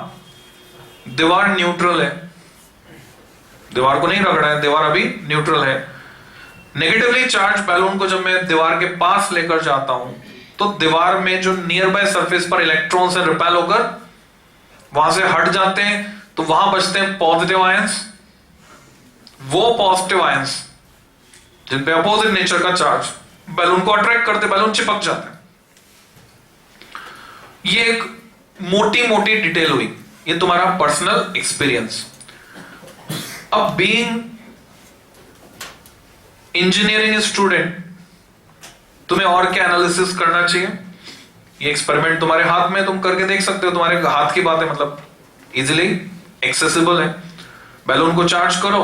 दीवार न्यूट्रल है, दीवार को नहीं रगड़ा है, दीवार अभी न्यूट्रल है। नेगेटिवली चार्ज बैलून को जब मैं दीवार के पास लेकर जाता हूं तो दीवार में जो नियर बाय सरफेस पर इलेक्ट्रॉन्स है रिपेल होकर वहां से हट जाते हैं, तो वहां बचते हैं पॉजिटिव आयंस। वो पॉजिटिव आयंस जिन पे अपोजिट नेचर का चार्ज बैलून को अट्रैक्ट करते, बैलून चिपक जाता है। ये एक मोटी मोटी डिटेल हुई, ये तुम्हारा पर्सनल एक्सपीरियंस। अब बीइंग इंजीनियरिंग स्टूडेंट, तुम्हें और क्या एनालिसिस करना चाहिए? ये एक्सपेरिमेंट तुम्हारे हाथ में, तुम करके देख सकते हो, तुम्हारे हाथ की बात है, मतलब इजीली एक्सेसिबल है। बैलून को चार्ज करो,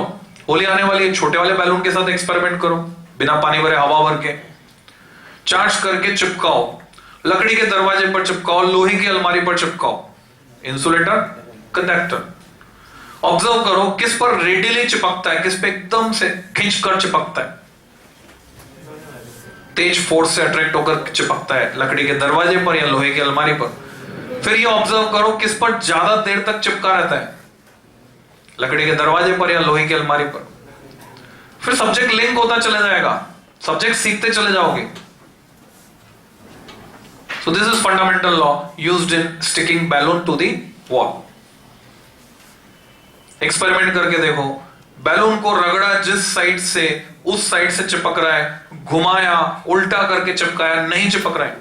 होली आने वाली है, छोटे वाले बैलून के साथ एक्सपेरिमेंट करो, बिना पानी भरे, हवा भर के, चार्ज करके चिपकाओ, लकड़ी के दरवाजे पर चिपकाओ, लोहे की अलमारी पर चिपकाओ, इंसुलेटर, कंडक्टर। ऑब्जर्व करो किस पर रेडिली चिपकता है, किस पे एकदम से खींचकर चिपकता है, तेज फोर्स से अट्रैक्ट होकर चिपकता है, लकड़ी के दरवाजे पर या लोहे की अलमारी पर। फिर ये ऑब्जर्व करो किस पर ज्यादा देर तक चिपका रहता है, लकड़ी के दरवाजे पर या लोहे की अलमारी पर। फिर सब्जेक्ट लिंक होता चला जाएगा, सब्जेक्ट सीखते चले जाओगे। So this is fundamental law used in sticking balloon to the wall. Experiment करके देखो, बैलून को रगड़ा जिस साइड से, उस साइड से चिपक रहा है, घुमाया, उल्टा करके चिपकाया, नहीं चिपक रहा है।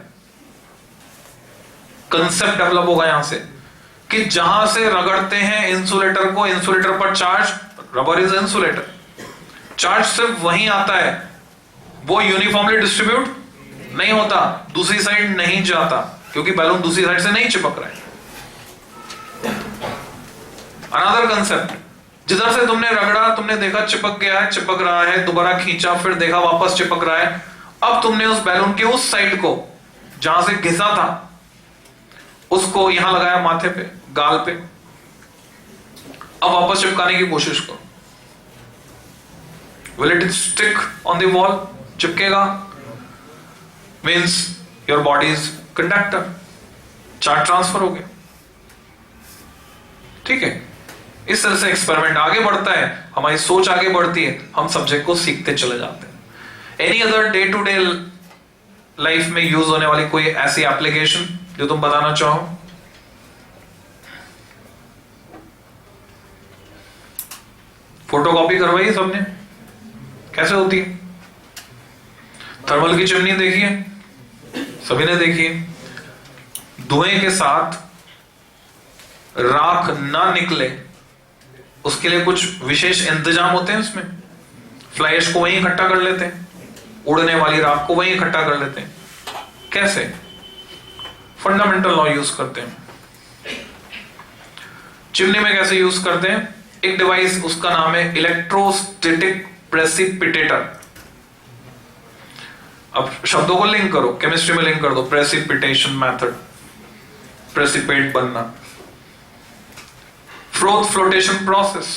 कंसेप्ट डेवलप होगा यहां से कि जहां से रगड़ते हैं इंसुलेटर को, इंसुलेटर पर charge, rubber is insulator, charge सिर्फ वहीं आता है, वो यूनिफॉर्मली डिस्ट्रीब्यूट नहीं होता, दूसरी साइड नहीं जाता, क्योंकि बैलून दूसरी साइड से नहीं चिपक रहा है। अनदर कंसेप्ट, जिधर से तुमने रगड़ा, तुमने देखा चिपक गया है, चिपक रहा है, दोबारा खींचा, फिर देखा वापस चिपक रहा है। अब तुमने उस बैलून के उस साइड को जहां से घिसा था, उसको यहां लगाया, माथे पे, गाल पे। अब वापस चिपकाने की कोशिश करो। Will it stick on the wall? चिपकेगा। Means your body is conductor, charge transfer हो गया। ठीक है, इस तरह से एक्सपेरिमेंट आगे बढ़ता है, हमारी सोच आगे बढ़ती है, हम सब्जेक्ट को सीखते चले जाते हैं। Any other day to day life में यूज होने वाली कोई ऐसी एप्लीकेशन जो तुम बताना चाहो? फोटोकॉपी करवाई सबने, कैसे होती है? थर्मल की चिमनी देखी है, सभी ने देखी है। धुएं के साथ राख ना निकले उसके लिए कुछ विशेष इंतजाम होते हैं उसमें। फ्लाई ऐश को वहीं इकट्ठा कर लेते हैं, उड़ने वाली राख को वहीं इकट्ठा कर लेते हैं। कैसे? फंडामेंटल लॉ यूज करते हैं। चिमनी में कैसे यूज करते हैं? एक डिवाइस, उसका नाम है इलेक्ट्रोस्टैटिक प्रेसिपिटेटर। अब शब्दों को लिंक करो, केमिस्ट्री में लिंक कर दो, प्रेसिपिटेशन मेथड, प्रेसिपेट बनना, फ्रोथ फ्लोटेशन प्रोसेस।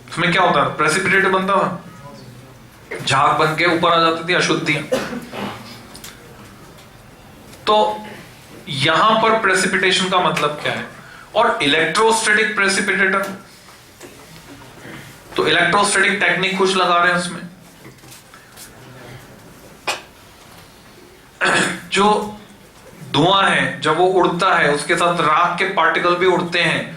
इसमें क्या होता है? प्रेसिपिटेट बनता था, झाग बन के ऊपर आ जाती थी अशुद्धियां। तो यहां पर प्रेसिपिटेशन का मतलब क्या है? और इलेक्ट्रोस्टैटिक प्रेसिपिटेटर, तो इलेक्ट्रोस्टैटिक टेक्निक कुछ लगा रहे हैं उसमें। जो धुआं है जब वो उड़ता है, उसके साथ राख के पार्टिकल भी उड़ते हैं,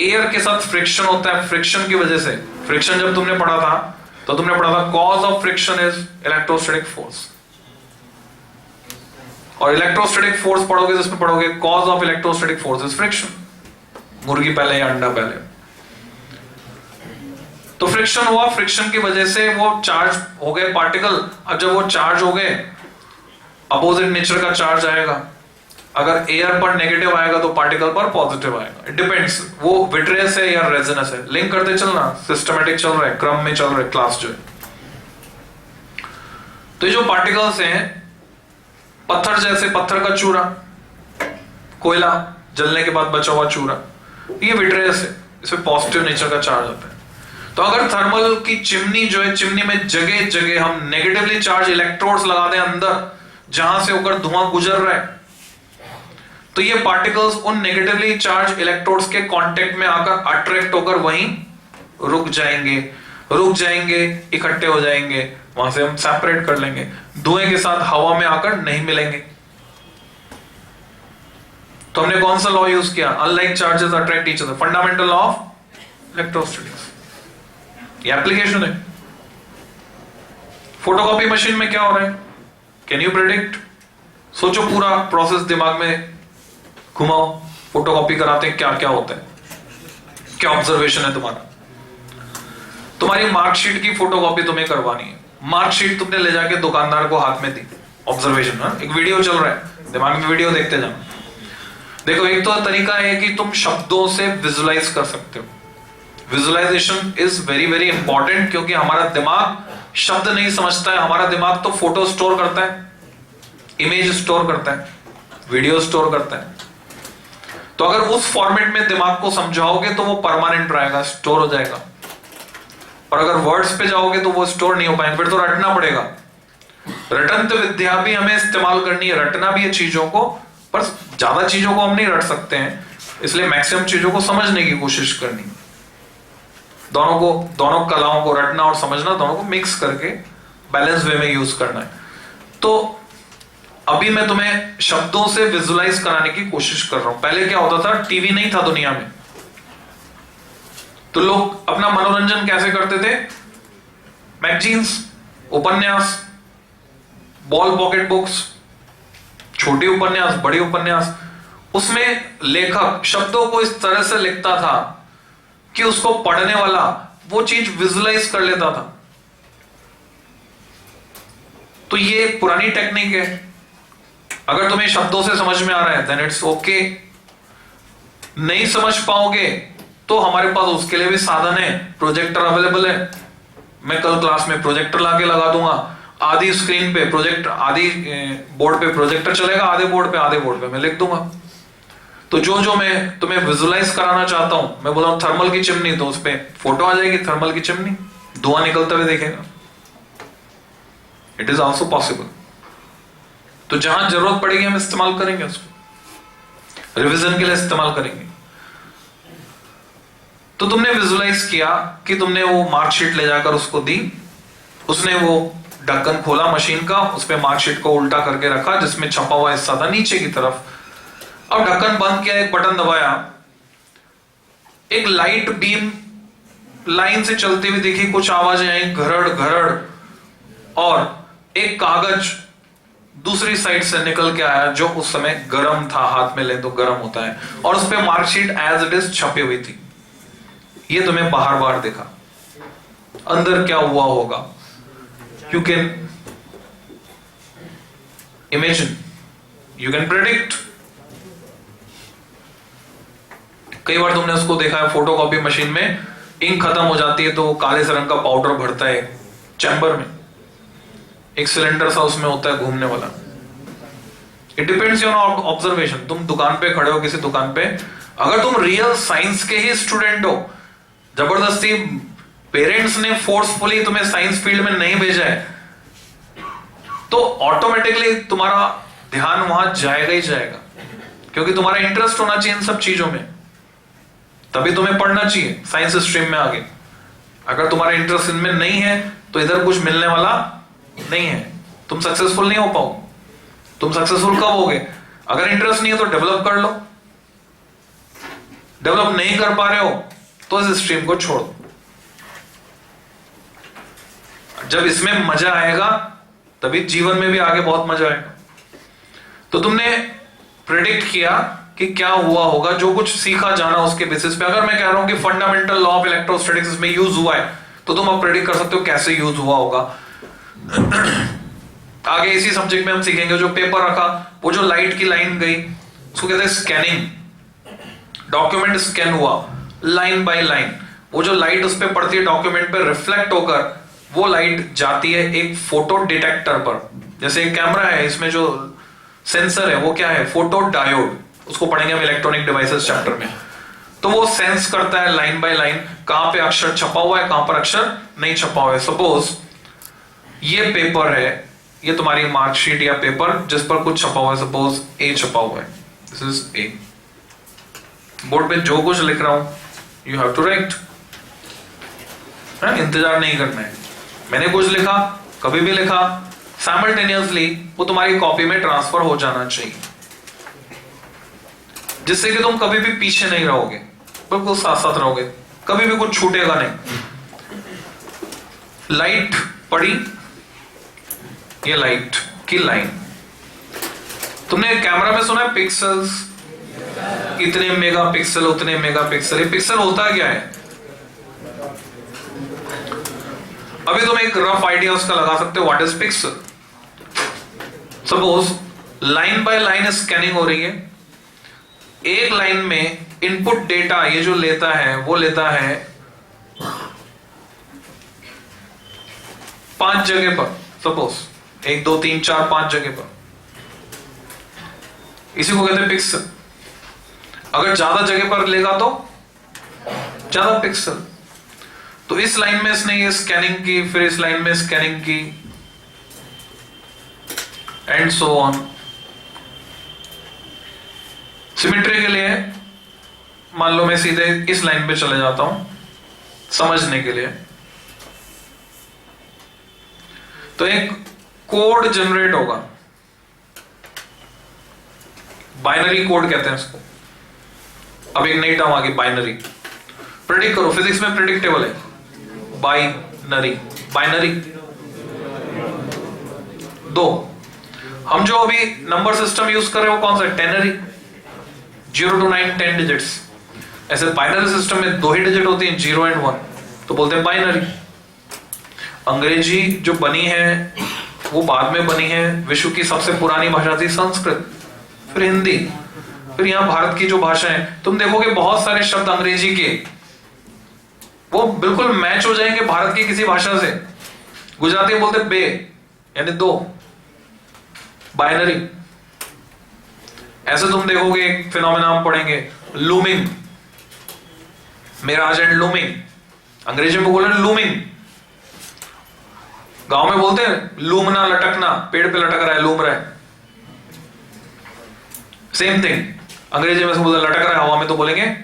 एयर के साथ फ्रिक्शन होता है, फ्रिक्शन की वजह से, फ्रिक्शन जब तुमने पढ़ा था तो तुमने पढ़ा था cause of friction is electrostatic force. और इलेक्ट्रोस्टैटिक फोर्स पढ़ोगे जिसमें पढ़ोगे cause of electrostatic force is friction, मुर्गी पहले या अंडा पहले। तो फ्रिक्शन हुआ, फ्रिक्शन की वजह से वो चार्ज हो गए पार्टिकल। अब जब वो चार्ज हो गए, अपोजिट नेचर का चार्ज आएगा। अगर एयर पर नेगेटिव आएगा तो पार्टिकल पर पॉजिटिव आएगा। इट डिपेंड्स, वो विट्रियस है या रेजोनेंस है। लिंक करते चलना, सिस्टमैटिक चल रहा है, क्रम में चल रहा है क्लास जो है। तो ये जो पार्टिकल्स हैं, पत्थर जैसे, पत्थर का चूरा, कोयला जलने के बाद बचा हुआ चूरा, ये विट्रियस है, इसमें पॉजिटिव नेचर का चार्ज होता है। तो अगर थर्मल की चिमनी जो है, चिमनी में जगह जगह हम नेगेटिवली चार्ज इलेक्ट्रोड्स लगा दें अंदर, जहां से होकर धुआं गुजर रहा है, तो ये पार्टिकल्स उन नेगेटिवली चार्ज इलेक्ट्रोड्स के कांटेक्ट में आकर अट्रैक्ट होकर वहीं रुक जाएंगे, इकट्ठे हो जाएंगे, वहां से हम सेपरेट कर लेंगे, धुएं के साथ हवा में आकर नहीं मिलेंगे। तो हमने कौन सा लॉ यूज किया? Unlike charges attract each other, fundamental law of electrostatics. ये एप्लीकेशन है। फोटोकॉपी मशीन में क्या हो रहा है? Can you predict? सोचो, पूरा प्रोसेस दिमाग में घुमाओ। फोटोकॉपी कराते हैं, क्या क्या होता है, क्या ऑब्जर्वेशन है तुम्हारा? तुम्हारी मार्कशीट की फोटोकॉपी तुम्हें करवानी है। मार्कशीट तुमने ले जाके दुकानदार को हाथ में दी, ऑब्जर्वेशन है। एक वीडियो चल रहा है, दिमाग में वीडियो देखते जाओ। देखो, एक तो तरीका है कि तुम शब्दों से विजुलाइज कर सकते हो। Visualization is very very important, क्योंकि हमारा दिमाग शब्द नहीं समझता है, हमारा दिमाग तो फोटो स्टोर करता है, इमेज स्टोर करता है, वीडियो स्टोर करता है। तो अगर उस फॉर्मेट में दिमाग को समझाओगे तो वो परमानेंट रहेगा, स्टोर हो जाएगा। और अगर वर्ड्स पे जाओगे तो वो स्टोर नहीं हो पाएंगे, फिर तो रटना पड़ेगा। रटंत विद्या भी हमें इस्तेमाल करनी है, रटना भी है चीजों को, पर ज्यादा चीजों को हम नहीं रट सकते हैं, इसलिए मैक्सिमम चीजों को समझने की कोशिश करनी। दोनों कलाओं को, रटना और समझना, दोनों को मिक्स करके बैलेंस वे में यूज करना है। तो अभी मैं तुम्हें शब्दों से विजुलाइज कराने की कोशिश कर रहा हूं। पहले क्या होता था, टीवी नहीं था दुनिया में, तो लोग अपना मनोरंजन कैसे करते थे? मैगजीन्स, उपन्यास, बॉल पॉकेट बुक्स, छोटे उपन्यास, बड़े उपन्यास, उसमें लेखक शब्दों को इस तरह से लिखता था कि उसको पढ़ने वाला वो चीज विजुलाइज कर लेता था। तो ये पुरानी टेक्निक है। अगर तुम्हें शब्दों से समझ में आ रहा है देन इट्स ओके। नहीं समझ पाओगे तो हमारे पास उसके लिए भी साधन है, प्रोजेक्टर अवेलेबल है। मैं कल क्लास में प्रोजेक्टर लाके लगा दूंगा, आधी स्क्रीन पे प्रोजेक्ट, आधी बोर्ड पे प्रोजेक्टर चलेगा, आधे बोर्ड पे मैं लिख दूंगा। तो जो मैं तुम्हें विजुलाइज कराना चाहता हूं, मैं बोल रहा हूं थर्मल की चिमनी, तो उस पे फोटो आ जाएगी, थर्मल की चिमनी, धुआं निकलते हुए देखेगा। It is also possible. तो जहां जरूरत पड़ेगी हम इस्तेमाल करेंगे, उसको रिवीजन के लिए इस्तेमाल करेंगे। तो तुमने विजुलाइज किया कि तुमने वो मार्कशीट ले जाकर उसको दी, उसने वो ढक्कन खोला मशीन का, उस पे मार्कशीट को उल्टा करके रखा जिसमें छपा हुआ हिस्सा था नीचे की तरफ। अब ढक्कन बंद किया, एक बटन दबाया, एक लाइट बीम लाइन से चलती हुई देखी, कुछ आवाजें आई, घरड़ घरड़, और एक कागज दूसरी साइड से निकल के आया जो उस समय गर्म था, हाथ में ले तो गर्म होता है, और उस पे मार्कशीट एज इट इज छपी हुई थी। ये तुम्हें बाहर बाहर देखा, अंदर क्या हुआ होगा you can imagine, you can predict. कई बार तुमने उसको देखा है, फोटोकॉपी मशीन में इंक खत्म हो जाती है तो काले से रंग का पाउडर भरता है चैम्बर में, एक सिलेंडर सा उसमें होता है घूमने वाला। It depends on observation. तुम दुकान पे खड़े हो, किसी दुकान पे, अगर तुम रियल साइंस के ही स्टूडेंट हो, जबरदस्ती पेरेंट्स ने फोर्सफुली तुम्हें साइंस फील्ड में नहीं भेजा है, तो ऑटोमेटिकली तुम्हारा ध्यान वहां जाएगा ही जाएगा, क्योंकि तुम्हारा इंटरेस्ट होना चाहिए इन सब चीजों में, तभी तुम्हें पढ़ना चाहिए साइंस स्ट्रीम में आगे। अगर तुम्हारा इंटरेस्ट इनमें नहीं है तो इधर कुछ मिलने वाला नहीं है, तुम सक्सेसफुल नहीं हो पाओ। तुम सक्सेसफुल कब होगे? अगर इंटरेस्ट नहीं है तो डेवलप कर लो, डेवलप नहीं कर पा रहे हो तो इस स्ट्रीम को छोड़ दो। जब इसमें मजा आएगा तभी जीवन में भी आगे बहुत मजा आएगा। तो तुमने प्रेडिक्ट किया कि क्या हुआ होगा, जो कुछ सीखा जाना उसके बेसिस पे। अगर मैं कह रहा हूं कि फंडामेंटल लॉ ऑफ इलेक्ट्रोस्टैटिक्स इसमें यूज हुआ है, तो तुम अब प्रेडिक्ट कर सकते हो कैसे यूज हुआ होगा। आगे इसी सब्जेक्ट में हम सीखेंगे। जो पेपर रखा, वो जो लाइट की लाइन गई, उसको कहते हैं स्कैनिंग। डॉक्यूमेंट स्कैन हुआ लाइन बाय लाइन, वो जो लाइट उस पर पड़ती है डॉक्यूमेंट पे, रिफ्लेक्ट होकर वो लाइट जाती है एक फोटो डिटेक्टर पर। जैसे एक कैमरा है, इसमें जो सेंसर है वो क्या है, फोटो डायोड। उसको पढ़ेंगे हम इलेक्ट्रॉनिक डिवाइसेस चैप्टर में। तो वो सेंस करता है लाइन बाय लाइन कहां पे अक्षर छपा हुआ है, कहां पर अक्षर नहीं छपा हुआ है। सपोज ये पेपर है, ये तुम्हारी मार्कशीट या पेपर जिस पर कुछ छपा हुआ है, सपोज ए छपा हुआ है, दिस इज ए। बोर्ड पे जो कुछ लिख रहा हूं यू हैव टू राइट, इंतजार नहीं करना है। मैंने कुछ लिखा, कभी भी लिखा, साइमल्टेनियसली वो तुम्हारी कॉपी में ट्रांसफर हो जाना चाहिए, जिससे कि तुम कभी भी पीछे नहीं रहोगे, बिल्कुल साथ साथ रहोगे, कभी भी कुछ छूटेगा नहीं। लाइट पड़ी, ये लाइट की लाइन, तुमने कैमरा में सुना है पिक्सल्स, इतने मेगापिक्सल उतने मेगापिक्सल। ये पिक्सल होता क्या है? अभी तुम एक रफ आइडिया उसका लगा सकते हो, what is pixel. Suppose line by line scanning हो रही है, एक लाइन में इनपुट डेटा ये जो लेता है वो लेता है 5 जगह पर, सपोज 1 2 3 4 5 जगह पर, इसी को कहते हैं पिक्सल। अगर ज्यादा जगह पर लेगा तो ज्यादा पिक्सल। तो इस लाइन में इसने ये स्कैनिंग की, फिर इस लाइन में स्कैनिंग की, एंड सो ऑन। सिमेट्री के लिए मान लो मैं सीधे इस लाइन पे चले जाता हूं समझने के लिए, तो एक कोड जनरेट होगा, बाइनरी कोड कहते हैं इसको। अब एक नई टर्म आ गई, बाइनरी। प्रेडिक्ट करो, फिजिक्स में प्रेडिक्टेबल है बाइनरी। बाइनरी दो, हम जो अभी नंबर सिस्टम यूज कर रहे हैं वो कौन सा है? Tannery, 0 to 9 10 digits. ऐसे बाइनरी सिस्टम में 2 ही डिजिट होती हैं, 0 and 1, तो बोलते हैं बाइनरी। अंग्रेजी जो बनी है वो बाद में बनी है, विश्व की सबसे पुरानी भाषा थी संस्कृत, फिर हिंदी, फिर यहां भारत की जो भाषा है, तुम देखोगे बहुत सारे शब्द अंग्रेजी के वो बिल्कुल मैच हो जाएंगे भारत की किसी भाषा से। गुजराती बोलते बे, यानी 2, बाइनरी। ऐसे तुम देखोगे एक फिनोमेना हम पढ़ेंगे, लूमिंग, मिराज एंड लूमिंग। अंग्रेजी में बोले लूमिंग, गांव में बोलते हैं लूमना, लटकना, पेड़ पे लटक रहा है, लूम रहा है। सेम थिंग अंग्रेजी में से बोलते लटक रहा है हवा में, तो बोलेंगे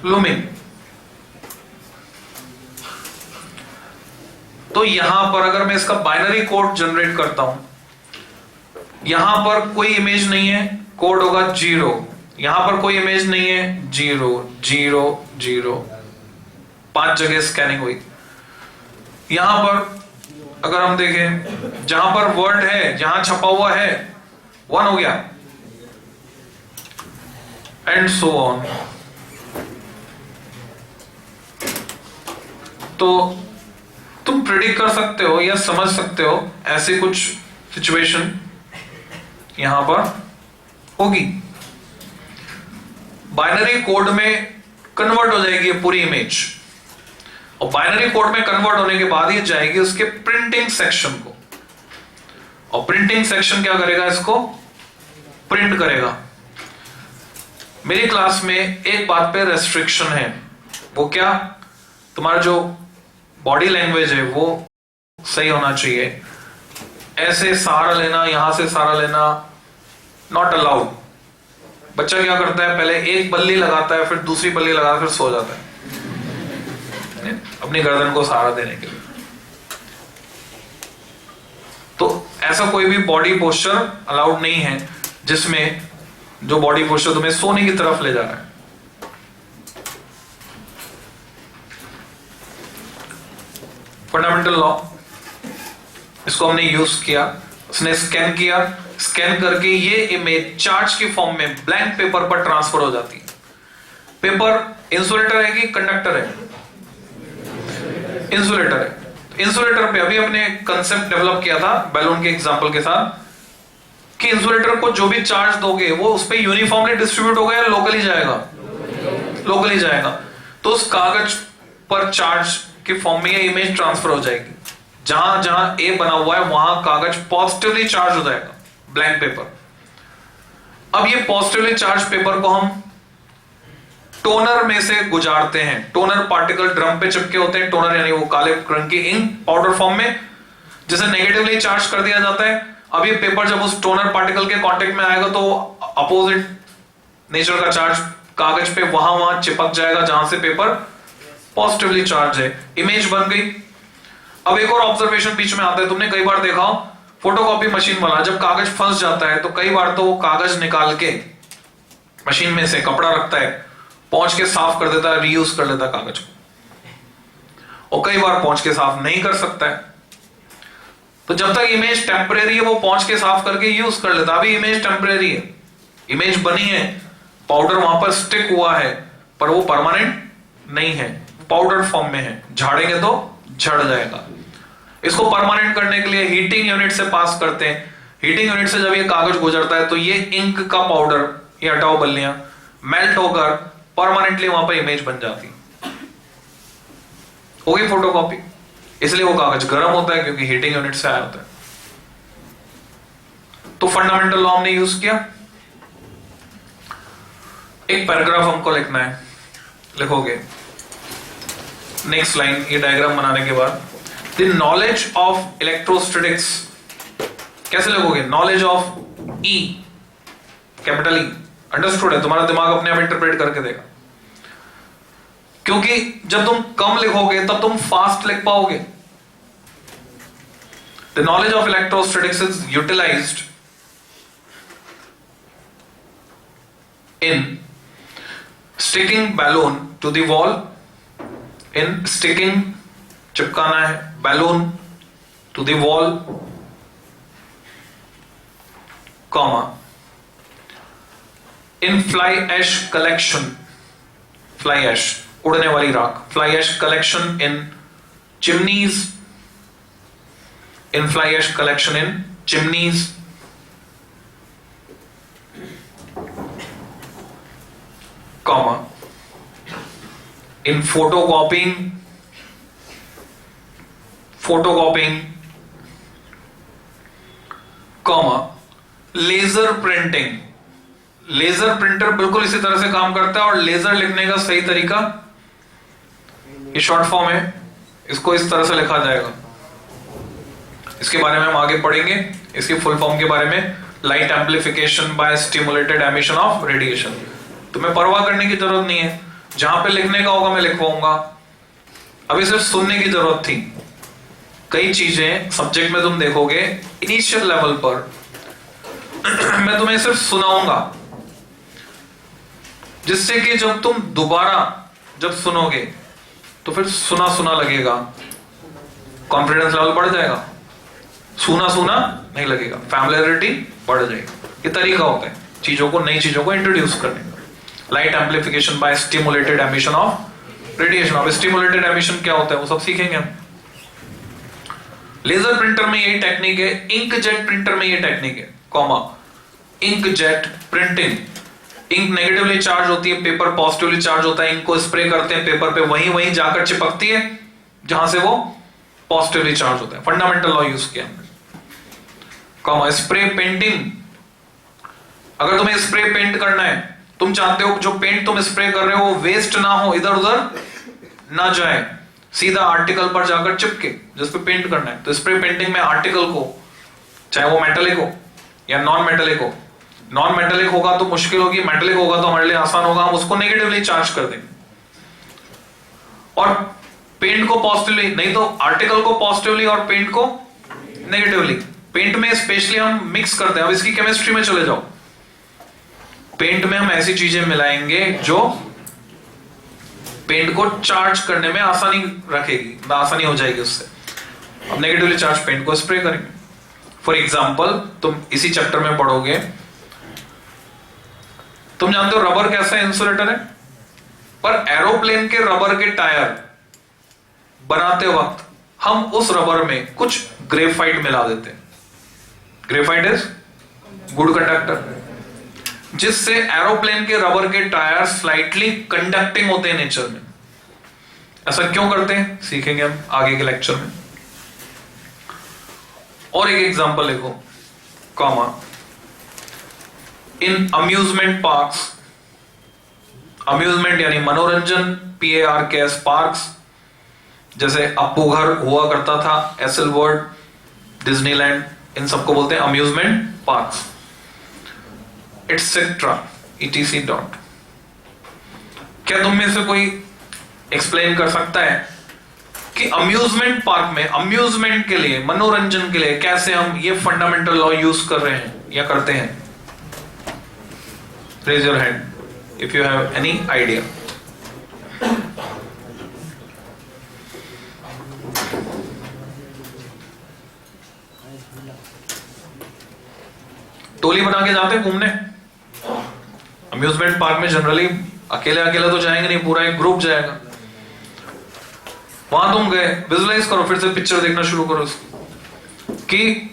लूमिंग। तो यहां पर अगर मैं इसका बाइनरी कोड जनरेट करता हूं, यहां पर कोई इमेज नहीं है, कोड होगा 0। यहां पर कोई इमेज नहीं है, 0 0 0, 5 जगह स्कैनिंग हुई। यहां पर अगर हम देखें, जहां पर वर्ड है, जहां छपा हुआ है, 1 हो गया, एंड सो ऑन। तो तुम प्रेडिक्ट कर सकते हो या समझ सकते हो ऐसे कुछ सिचुएशन यहां पर होगी। बाइनरी कोड में कन्वर्ट हो जाएगी ये पूरी इमेज, और बाइनरी कोड में कन्वर्ट होने के बाद ये जाएगी उसके प्रिंटिंग सेक्शन को, और प्रिंटिंग सेक्शन क्या करेगा? इसको प्रिंट करेगा। मेरी क्लास में एक बात पे रेस्ट्रिक्शन है, वो क्या? तुम्हारा जो बॉडी लैंग्वेज है वो सही होना चाहिए। ऐसे सहारा लेना, यहां से सहारा लेना नॉट अलाउड। बच्चा क्या करता है, पहले एक बल्ली लगाता है, फिर दूसरी बल्ली लगा, फिर सो जाता है अपनी गर्दन को सहारा देने के लिए। तो ऐसा कोई भी बॉडी पोस्चर अलाउड नहीं है जिसमें जो बॉडी पोस्चर तुम्हें सोने की तरफ ले जा रहा है। फंडामेंटल लॉ, इसको हमने यूज किया, उसने स्कैन किया, स्कैन करके ये इमेज चार्ज की फॉर्म में ब्लैंक पेपर पर ट्रांसफर हो जाती है। पेपर इंसुलेटर है कि कंडक्टर है? इंसुलेटर है। इंसुलेटर पे अभी हमने कंसेप्ट डेवलप किया था बैलून के एग्जांपल के साथ कि इंसुलेटर को जो भी चार्ज दोगे वो उस पे यूनिफॉर्मली डिस्ट्रीब्यूट होगा या लोकली जाएगा? लोकली जाएगा। तो उस कागज पर चार्ज के फॉर्म में ये इमेज ट्रांसफर हो जाएगी। जहां जहां ए बना हुआ है वहां कागज पॉजिटिवली चार्ज हो जाएगा, ब्लैंक पेपर। अब ये पॉजिटिवली चार्ज पेपर को हम टोनर में से गुजारते हैं। टोनर पार्टिकल ड्रम पे चिपके होते हैं, टोनर यानी वो काले रंग की इंक पाउडर फॉर्म में, जिसे नेगेटिवली चार्ज कर दिया जाता है। अब ये पेपर जब उस टोनर पार्टिकल के कांटेक्ट में आएगा तो अपोजिट नेचर का चार्ज कागज पे वहां चिपक जाएगा जहां से पेपर पॉजिटिवली चार्ज है। इमेज बन गई। अब एक और ऑब्जर्वेशन बीच में आता है, तुमने कई बार देखा हो फोटोकॉपी मशीन वाला जब कागज फंस जाता है तो कई बार तो वो कागज निकाल के मशीन में से कपड़ा रखता है, पहुंच के साफ कर देता है, रीयूज कर लेता है कागज को, और कई बार पहुंच के साफ नहीं कर सकता है। तो जब तक इमेज टेम्परेरी है वो पहुंच के साफ करके यूज कर लेता। अभी इमेज टेम्परेरी है, इमेज बनी है, पाउडर वहां पर स्टिक हुआ है, पर वो परमानेंट नहीं है, पाउडर फॉर्म में है, झाड़ेंगे तो झड़ जाएगा। इसको परमानेंट करने के लिए हीटिंग यूनिट से पास करते हैं। हीटिंग यूनिट से जब ये कागज गुजरता है तो ये इंक का पाउडर, ये हटाओ बल्लियां, मेल्ट होकर परमानेंटली वहां पर इमेज बन जाती होगी फोटोकॉपी। इसलिए वो कागज गर्म होता है क्योंकि हीटिंग यूनिट से आया होता है। तो फंडामेंटल लॉ हमने यूज किया। एक पैराग्राफ हमको लिखना है, लिखोगे नेक्स्ट लाइन ये डायग्राम बनाने के बाद, द नॉलेज ऑफ इलेक्ट्रोस्टैटिक्स कैसे लिखोगे? Knowledge of E, capital E, understood है, तुम्हारा दिमाग अपने आप इंटरप्रेट करके देगा। क्योंकि जब तुम कम लिखोगे तब तुम फास्ट लिख पाओगे। The knowledge of electrostatics is utilised in sticking balloon to the wall, in sticking चिपकाना है balloon to the wall, comma, in fly ash collection, fly ash उड़ने वाली राख, fly ash collection in chimneys, in fly ash collection in chimneys, comma, in photocopying, comma, laser printing. Laser printer बिल्कुल इसी तरह से काम करता है और लेजर लिखने का सही तरीका ये शॉर्ट फॉर्म है, इसको इस तरह से लिखा जाएगा। इसके बारे में हम आगे पढ़ेंगे, इसकी फुल फॉर्म के बारे में, light amplification by stimulated emission of radiation. तुम्हें परवाह करने की जरूरत नहीं है, जहां पे लिखने का होगा मैं लिखवाऊंगा। अभी सिर्फ सुनने की जरूरत थी। कई चीजें सब्जेक्ट में तुम देखोगे इनिशियल लेवल पर मैं तुम्हें सिर्फ सुनाऊंगा, जिससे कि जब तुम दोबारा जब सुनोगे तो फिर सुना सुना लगेगा, कॉन्फिडेंस लेवल बढ़ जाएगा, सुना सुना नहीं लगेगा, फैमिलियरिटी बढ़ जाएगी। ये तरीका होता है चीजों को, नई चीजों को इंट्रोड्यूस करने का। Light amplification by stimulated emission of radiation. अब स्टिमुलेटेड एमिशन क्या होता है वो सब सीखेंगे हम। लेजर प्रिंटर में यही टेक्निक है, इंक जेट प्रिंटर में ये टेक्निक है, comma, ink jet printing. Ink negatively charge होती है, पेपर पॉजिटिवली चार्ज होता है, इंक को स्प्रे करते हैं पेपर पे, वहीं जाकर चिपकती है जहां से वो पॉजिटिवली चार्ज होता है। फंडामेंटल लॉ यूज किया हमने, कॉमा, स्प्रे पेंटिंग। अगर तुम्हें स्प्रे पेंट करना है, तुम चाहते हो जो पेंट तुम स्प्रे कर रहे हो वो वेस्ट ना हो, इधर उधर ना जाए, सीधा आर्टिकल पर जाकर चिपके जिस पे पेंट करना है। तो स्प्रे पेंटिंग में आर्टिकल को, चाहे वो मेटेलिक हो या नॉन मेटेलिक हो, नॉन मेटेलिक होगा तो मुश्किल होगी, मेटेलिक होगा तो हमारे लिए आसान होगा, हम उसको नेगेटिवली चार्ज कर देंगे और पेंट को पॉजिटिवली, नहीं तो आर्टिकल को पॉजिटिवली और पेंट को नेगेटिवली। पेंट में स्पेशली हम मिक्स करते हैं। अब इसकी केमिस्ट्री में चले जाओ, पेंट में हम ऐसी चीजें मिलाएंगे जो पेंट को चार्ज करने में आसानी रखेगी, आसानी हो जाएगी उससे। अब नेगेटिवली चार्ज पेंट को स्प्रे करेंगे। फॉर एग्जाम्पल तुम इसी चैप्टर में पढ़ोगे, तुम जानते हो रबर कैसा इंसुलेटर है, पर एरोप्लेन के रबर के टायर बनाते वक्त हम उस रबर में कुछ ग्रेफाइट मिला देते हैं। ग्रेफाइट इज गुड कंडक्टर, जिससे एरोप्लेन के रबर के टायर स्लाइटली कंडक्टिंग होते हैं नेचर में। ऐसा क्यों करते हैं सीखेंगे हम आगे के लेक्चर में। और एक एग्जांपल लिखो, कॉमा, इन अम्यूजमेंट पार्क्स, अम्यूजमेंट यानी मनोरंजन, PARKS पार्क्स, जैसे अप्पू घर हुआ करता था, एसएल वर्ल्ड, डिज्नीलैंड, इन सबको बोलते हैं amusement parks, etcetera, etc. Dot. क्या तुम में से कोई एक्सप्लेन कर सकता है कि अम्यूजमेंट पार्क में अम्यूजमेंट के लिए, मनोरंजन के लिए कैसे हम ये फंडामेंटल लॉ यूज कर रहे हैं या करते हैं? Raise your hand if you have any idea. टोली बना के जाते हैं घूमने अम्यूजमेंट पार्क में। जनरली अकेले अकेले तो जाएंगे नहीं, पूरा एक ग्रुप जाएगा। वहां तुम गए, विजुलाइज करो, फिर से पिक्चर देखना शुरू करो कि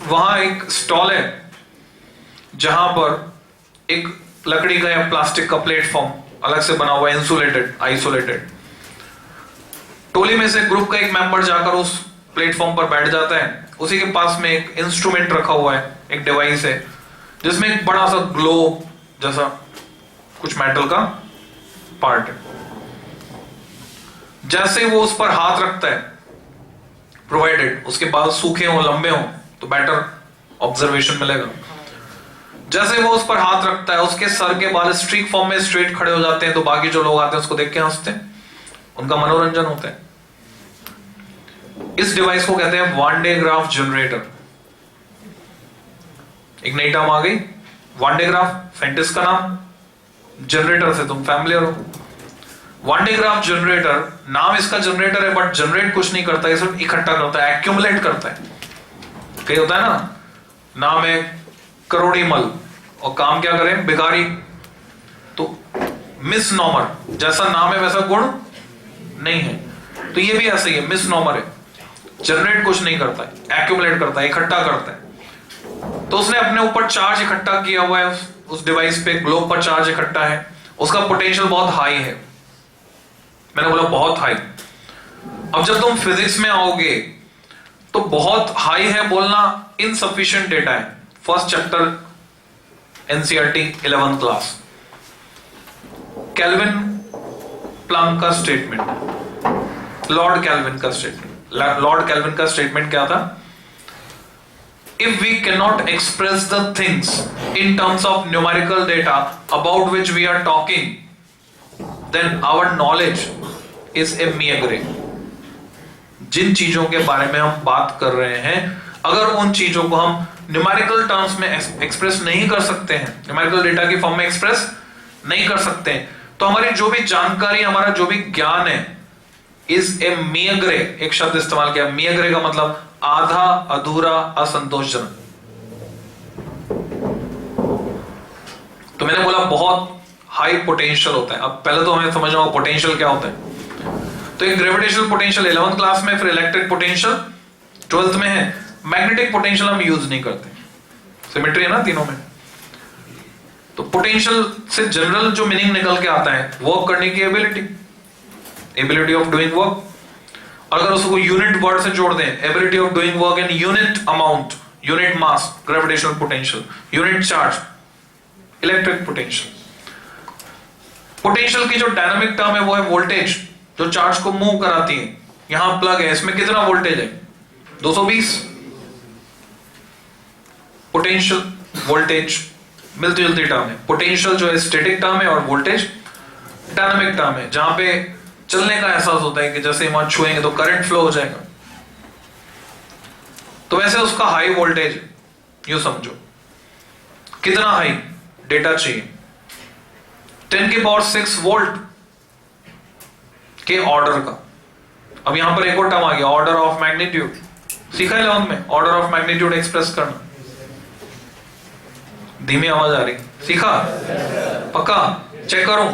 वहां एक स्टॉल है जहां पर एक लकड़ी का या प्लास्टिक का प्लेटफॉर्म अलग से बना हुआ है, इंसुलेटेड, आइसोलेटेड। टोली में से ग्रुप का एक मेंबर जाकर उस प्लेटफॉर्म पर बैठ जाता है। उसी के पास में एक इंस्ट्रूमेंट रखा हुआ है, एक डिवाइस है जिसमें एक बड़ा सा ग्लोब जैसा कुछ मेटल का पार्ट है। जैसे वो उस पर हाथ रखता है, प्रोवाइडेड उसके बाल सूखे हो, लंबे हो, तो बेटर ऑब्जर्वेशन मिलेगा। जैसे वो उस पर हाथ रखता है, उसके सर के बाल स्ट्रीक फॉर्म में स्ट्रेट खड़े हो जाते हैं, तो बाकी जो लोग आते हैं उसको देख के हंसते हैं, उनका मनोरंजन होता है। इस डिवाइस को कहते हैं वान डे ग्राफ जनरेटर। एक नई टर्म आ गई, वान डे ग्राफ, साइंटिस्ट का नाम, जनरेटर से तुम फैमिलियर हो। वन डे ग्राफ जनरेटर, नाम इसका जनरेटर है बट जनरेट कुछ नहीं करता, ये सिर्फ इकट्ठा करता है, एक्यूमुलेट करता है। कहीं होता है ना, नाम है करोड़ीमल और काम क्या करें, भिखारी, तो मिसनॉमर, जैसा नाम है वैसा गुण नहीं है, तो ये भी ऐसा ही है, मिसनॉमर है, जनरेट कुछ नहीं करता है, एक्यूमुलेट करता है, इकट्ठा करता है। तो उसने अपने ऊपर चार्ज इकट्ठा किया हुआ है, उस डिवाइस पे ग्लोब पर चार्ज इकट्ठा है, उसका पोटेंशियल बहुत हाई है। मैंने बोला बहुत हाई। अब जब तुम फिजिक्स में आओगे तो बहुत हाई है बोलना इनसफिशिएंट डेटा है। First chapter NCERT 11th class, Kelvin Planck का स्टेटमेंट, लॉर्ड कैल्विन का स्टेटमेंट। लॉर्ड कैल्विन का स्टेटमेंट क्या था? If we cannot express the things in terms of numerical data about which we are talking, then our knowledge is a mere gray. जिन चीजों के बारे में हम बात कर रहे हैं, अगर उन चीजों को हम न्यूमेरिकल टर्म्स में एक्सप्रेस नहीं कर सकते हैं, न्यूमेरिकल डेटा की फॉर्म में एक्सप्रेस नहीं कर सकते हैं, तो हमारी जो भी जानकारी, हमारा जो भी ज्ञान है, इज ए mere gray। एक शब्द इस्तेमाल किया, mere gray का मतलब आधा, अधूरा, असंतोषजनक। तो मैंने बोला बहुत हाई पोटेंशियल होता है। अब पहले तो हमें समझना होगा पोटेंशियल क्या होता है। तो एक ग्रेविटेशनल पोटेंशियल 11th क्लास में, फिर इलेक्ट्रिक पोटेंशियल 12th में है। मैग्नेटिक पोटेंशियल हम यूज नहीं करते, सिमेट्री है ना तीनों में। तो पोटेंशियल से जनरल जो मीनिंग निकल के आता है, वर्क करने की एबिलिटी ऑफ डूइंग वर्क। और अगर उसको यूनिट वर्ड से जोड़ दें, ability of doing work in unit amount, unit mass, gravitational potential, unit charge, electric potential. Potential की जो डायनामिक टर्म है वो है वोल्टेज, जो चार्ज को मूव कराती है। यहां प्लग है, इसमें कितना वोल्टेज है? 220। पोटेंशियल, वोल्टेज मिलती जुलती टर्म है। पोटेंशियल जो है स्टैटिक टर्म है और वोल्टेज डायनामिक टर्म है, जहां पे चलने का एहसास होता है कि जैसे वहां छुएंगे तो करंट फ्लो हो जाएगा। तो वैसे उसका हाई वोल्टेज, यूं समझो। कितना हाई डेटा चाहिए? 10⁶ वोल्ट के ऑर्डर का। अब यहां पर एक और टर्म आ गया, ऑर्डर ऑफ मैग्नीट्यूड। सीखा है 11th में ऑर्डर ऑफ मैग्नीट्यूड एक्सप्रेस करना। धीमी आवाज आ रही, सीखा? पक्का? चेक करूं?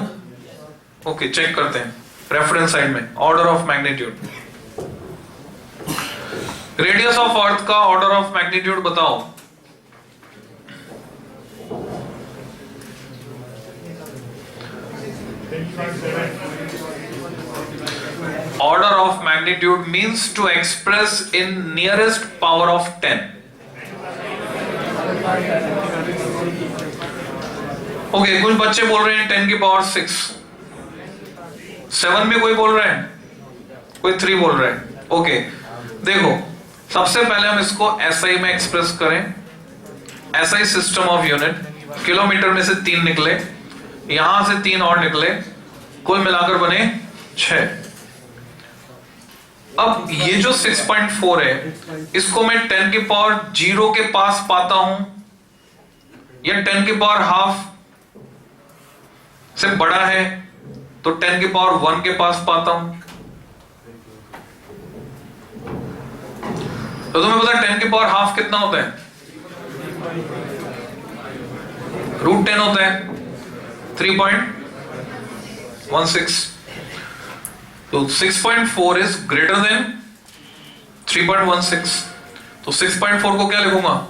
ओके, चेक करते हैं रेफरेंस साइड में। Order of magnitude, radius of earth का ऑर्डर ऑफ मैग्नीट्यूड बताओ। Order of magnitude means to express in nearest power of 10. Okay, कुछ बच्चे बोल रहे हैं 10 की पावर 6, 7 में कोई बोल रहे हैं, कोई 3 बोल रहे हैं। ओके, देखो सबसे पहले हम इसको SI में एक्सप्रेस करें। SI system of unit, kilometre में से 3 निकले, यहां से 3 और निकले, कुल मिलाकर बने 6। अब ये जो 6.4 है, इसको मैं 10 की पावर 0 के पास पाता हूं या 10 की पावर हाफ से बड़ा है तो 10 की पावर 1 के पास पाता हूं। तो तुम्हें पता है 10 की पावर हाफ कितना होता है? √10 होता है, 3.16। तो 6.4 इज ग्रेटर देन 3.16। तो 6.4 को क्या लिखूंगा?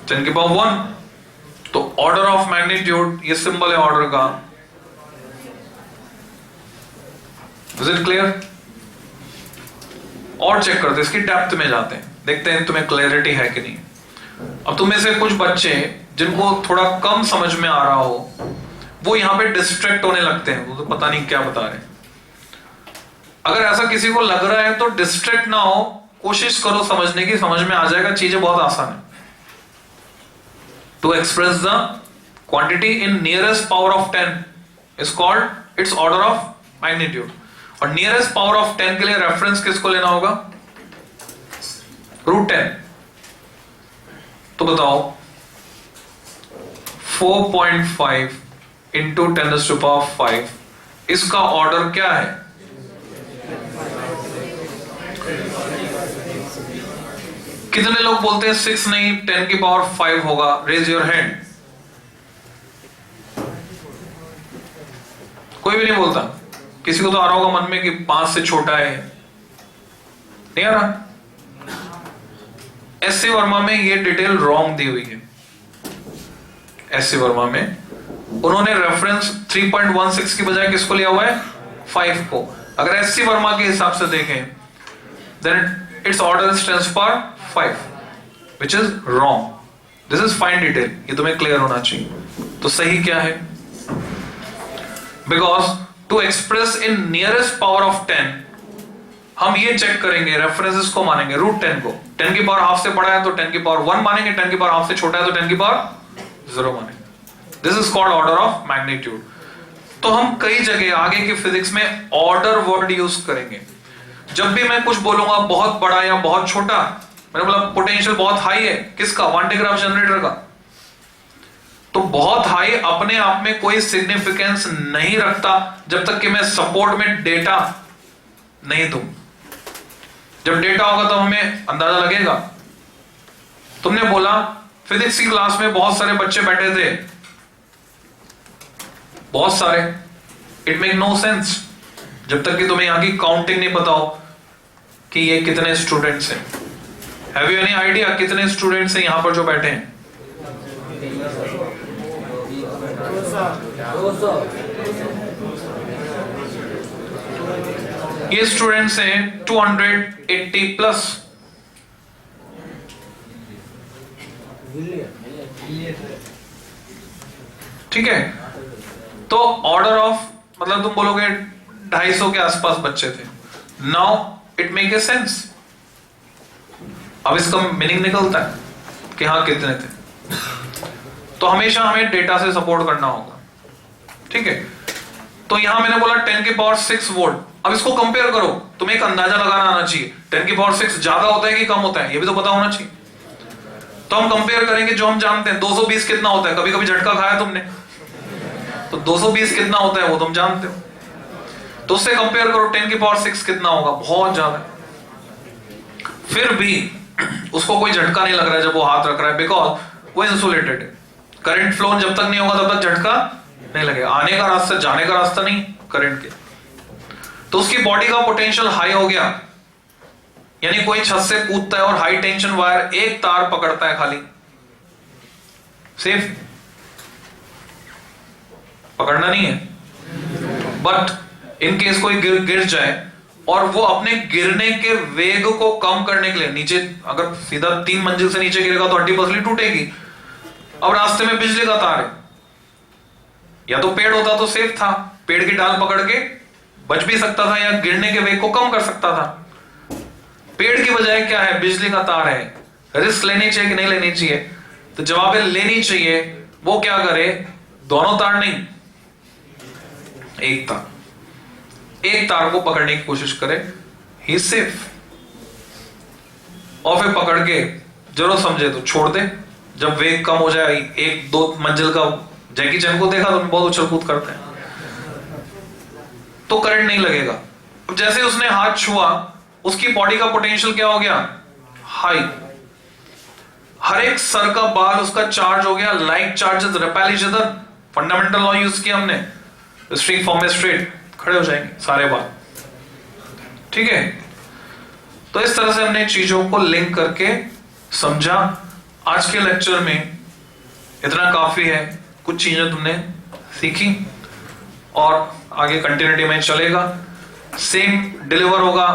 10 की पावर 1। तो ऑर्डर ऑफ मैग्नीट्यूड, ये सिंबल है ऑर्डर का। Is it clear? और चेक करते, इसकी डेप्थ में जाते हैं, देखते हैं तुम्हें क्लैरिटी है कि नहीं। अब तुम में से कुछ बच्चे जिनको थोड़ा कम समझ में आ रहा हो, वो यहां पे डिस्ट्रैक्ट होने लगते हैं, वो तो पता नहीं क्या बता रहे हैं। अगर ऐसा किसी को लग रहा है तो डिस्ट्रैक्ट ना हो, कोशिश करो समझने की, समझ में आ जाएगा, चीजें बहुत आसान है। To express the quantity in nearest power of 10 is called its order of magnitude. और नियरेस्ट पावर ऑफ 10 के लिए रेफरेंस किसको लेना होगा? √10। तो बताओ 4.5 इंटू 10⁵, इसका ऑर्डर क्या है? कितने लोग बोलते हैं 6 नहीं 10 की पावर 5 होगा? Raise your hand. कोई भी नहीं बोलता। किसी को तो आ रहा होगा मन में कि 5 से छोटा है, नहीं आ रहा? SC वर्मा में ये डिटेल रॉन्ग दी हुई है। SC वर्मा में उन्होंने रेफरेंस 3.16 की बजाय किसको लिया हुआ है? 5 को। अगर SC वर्मा के हिसाब से देखें then its order stands for 5, which is wrong. This is fine detail. ये तुम्हें क्लियर होना चाहिए। तो सही क्या है? Because to express in nearest power of 10, हम ये चेक करेंगे, रेफरेंसेस को मानेंगे, √10 को। 10 की पावर हाफ से बड़ा है तो 10 की पावर 1 मानेंगे, 10 की पावर हाफ से छोटा है तो 10 की पावर 0 मानेंगे। This is called order of magnitude. तो हम कई जगह आगे की फिजिक्स में ऑर्डर वर्ड यूज करेंगे। जब भी मैं कुछ बोलूंगा बहुत बड़ा या बहुत छोटा, मैंने बोला पोटेंशियल बहुत हाई है, किसका? वान टे ग्राफ जनरेटर का। तो बहुत हाई अपने आप में कोई सिग्निफिकेंस नहीं रखता जब तक कि मैं सपोर्ट में डेटा नहीं दूं। जब डेटा होगा तो हमें अंदाजा लगेगा। तुमने बोला फिजिक्स की क्लास में बहुत सारे बच्चे बैठे थे, बहुत सारे, इट मेक नो सेंस जब तक कि तुम्हें यहां की काउंटिंग नहीं पता हो कि ये कितने स्टूडेंट्स हैं। हैव यू एनी आइडिया कितने स्टूडेंट्स हैं यहां पर जो बैठे हैं? 200। ये स्टूडेंट्स हैं 280 प्लस। ठीक है, तो ऑर्डर ऑफ मतलब तुम बोलोगे 250 के आसपास बच्चे थे। Now it make a sense. अब इसका मीनिंग निकलता है कि हाँ कितने थे। तो हमेशा हमें डेटा से सपोर्ट करना होगा। ठीक है, तो यहां मैंने बोला 10 की पावर 6 वोल्ट। अब इसको कंपेयर करो, तुम्हें एक अंदाजा लगाना आना चाहिए 10 की पावर 6 ज्यादा होता है कि कम होता है, ये भी तो पता होना चाहिए। तो हम कंपेयर करेंगे जो हम जानते हैं। 220 कितना होता है? कभी कभी झटका खाया तुमने? तो 220 कितना होता है वो तुम जानते हो। तो उससे कंपेयर करो 10 की पावर 6 कितना होगा? बहुत ज्यादा। फिर भी उसको कोई झटका नहीं लग रहा है जब वो हाथ रख रहा है, बिकॉज वो इंसुलेटेड है। करंट फ्लो जब तक नहीं होगा तब तक झटका नहीं लगेगा। आने का रास्ता, जाने का रास्ता नहीं करंट के। तो उसकी बॉडी का पोटेंशियल हाई हो गया, यानी कोई छत से कूदता है और हाई टेंशन वायर एक तार पकड़ता है खाली, सेफ पकड़ना नहीं है। बट इन केस कोई गिर जाए और वो अपने गिरने के वेग को कम करने के लिए नीचे, अगर सीधा 3 मंजिल से नीचे गिरेगा तो हड्डी पसली टूटेगी। अब रास्ते में बिजली का तार है, या तो पेड़ होता तो सेफ था, पेड़ की डाल पकड़ के बच भी सकता था या गिरने के वेग को कम कर सकता था। पेड़ की बजाय क्या है, बिजली का तार है। रिस्क लेनी चाहिए कि नहीं लेनी चाहिए? तो जवाब है लेनी चाहिए। वो क्या करे, दोनों तार नहीं, एक तार, एक तार को पकड़ने की कोशिश करे, ही सेफ। और फिर पकड़ के जरूरत समझे तो छोड़ दे। जब वेग कम हो जाए, 1-2 मंजिल का, जैकी चैन को देखा तो बहुत उछल कूद करते हैं, तो करंट नहीं लगेगा। अब जैसे उसने हाथ छुआ, उसकी बॉडी का पोटेंशियल क्या हो गया, हाई। हर एक सर का बाल उसका चार्ज हो गया, like charges repel each other. Fundamental law use किया हमने, स्ट्रिंग फॉर्म में स्ट्रेट खड़े हो जाएंगे सारे बाल, ठीक है। तो इस तरह से हमने चीजों को लिंक करके समझा। आज के लेक्चर में इतना काफी है, कुछ चीजें तुमने सीखी और आगे कंटिन्यूटी में चलेगा, सेम डिलीवर होगा।